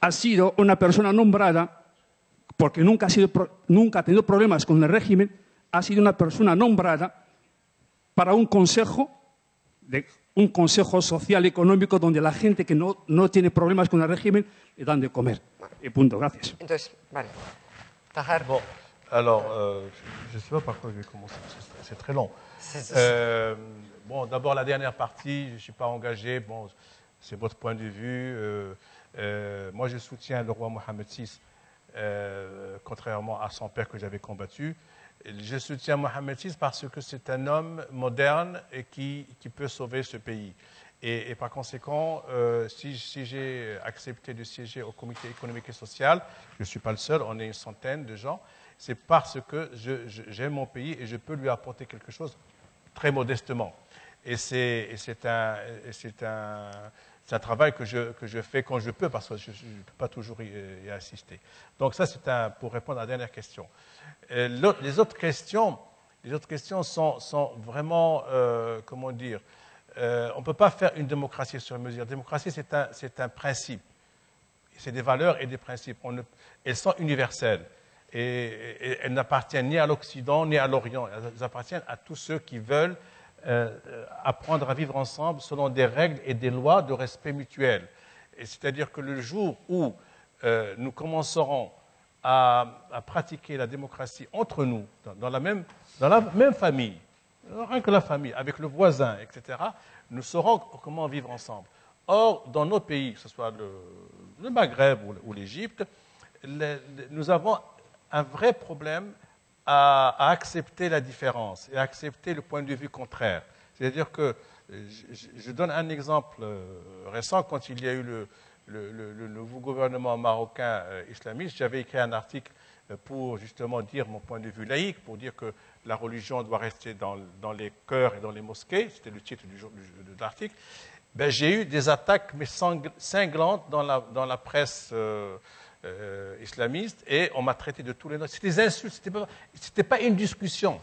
ha sido una persona nombrada, porque nunca ha tenido problemas con el régimen, ha sido una persona nombrada para un consejo social económico donde la gente que no tiene problemas con el régimen le dan de comer. Y punto, gracias. Entonces, vale. Tahar. Bon, alors, je ne sais pas par quoi je vais commencer, c'est très long. Bon, d'abord, la dernière partie, je ne suis pas engagé, bon, c'est votre point de vue. Moi, je soutiens le roi Mohammed VI, contrairement à son père que j'avais combattu. Je soutiens Mohammed VI parce que c'est un homme moderne et qui peut sauver ce pays. Et par conséquent, si j'ai accepté de siéger au comité économique et social, je ne suis pas le seul, on est une centaine de gens, c'est parce que j'aime mon pays et je peux lui apporter quelque chose très modestement. Et c'est un travail que je fais quand je peux, parce que je ne peux pas toujours y assister. Donc ça, c'est pour répondre à la dernière question. Les autres questions sont vraiment, comment dire, on ne peut pas faire une démocratie sur mesure. La démocratie, c'est un principe. C'est des valeurs et des principes. Elles sont universelles. Et elles n'appartiennent ni à l'Occident ni à l'Orient. Elles appartiennent à tous ceux qui veulent apprendre à vivre ensemble selon des règles et des lois de respect mutuel. C'est-à-dire que le jour où nous commencerons à pratiquer la démocratie entre nous, dans la même famille, rien que la famille, avec le voisin, etc., nous saurons comment vivre ensemble. Or, dans nos pays, que ce soit le Maghreb ou l'Égypte, nous avons un vrai problème à accepter la différence et à accepter le point de vue contraire. C'est-à-dire que, je donne un exemple récent, quand il y a eu le nouveau gouvernement marocain islamiste, j'avais écrit un article pour justement dire mon point de vue laïque, pour dire que la religion doit rester dans les chœurs et dans les mosquées, c'était le titre de l'article. Ben, j'ai eu des attaques mais cinglantes dans la presse islamiste, et on m'a traité de tous les noms. C'était des insultes, c'était pas une discussion.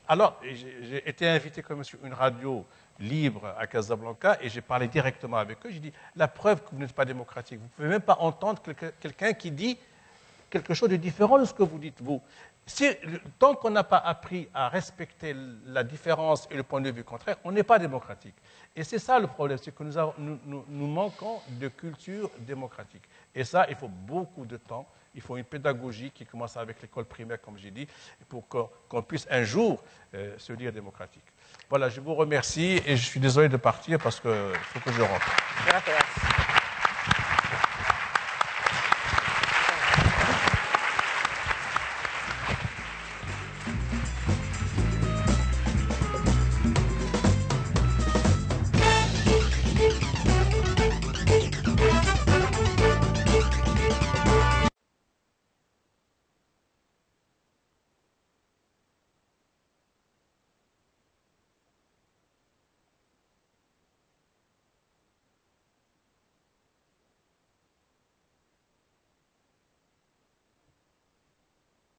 Alors, j'ai été invité comme sur une radio libre à Casablanca, et j'ai parlé directement avec eux. J'ai dit, la preuve que vous n'êtes pas démocratique, vous ne pouvez même pas entendre quelqu'un qui dit quelque chose de différent de ce que vous dites, vous. Tant qu'on n'a pas appris à respecter la différence et le point de vue contraire, on n'est pas démocratique. Et c'est ça le problème, c'est que nous manquons de culture démocratique. Et ça, il faut beaucoup de temps, il faut une pédagogie qui commence avec l'école primaire, comme j'ai dit, pour qu'on puisse un jour se dire démocratique. Voilà, je vous remercie et je suis désolé de partir parce qu'il faut que je rentre. Gracias.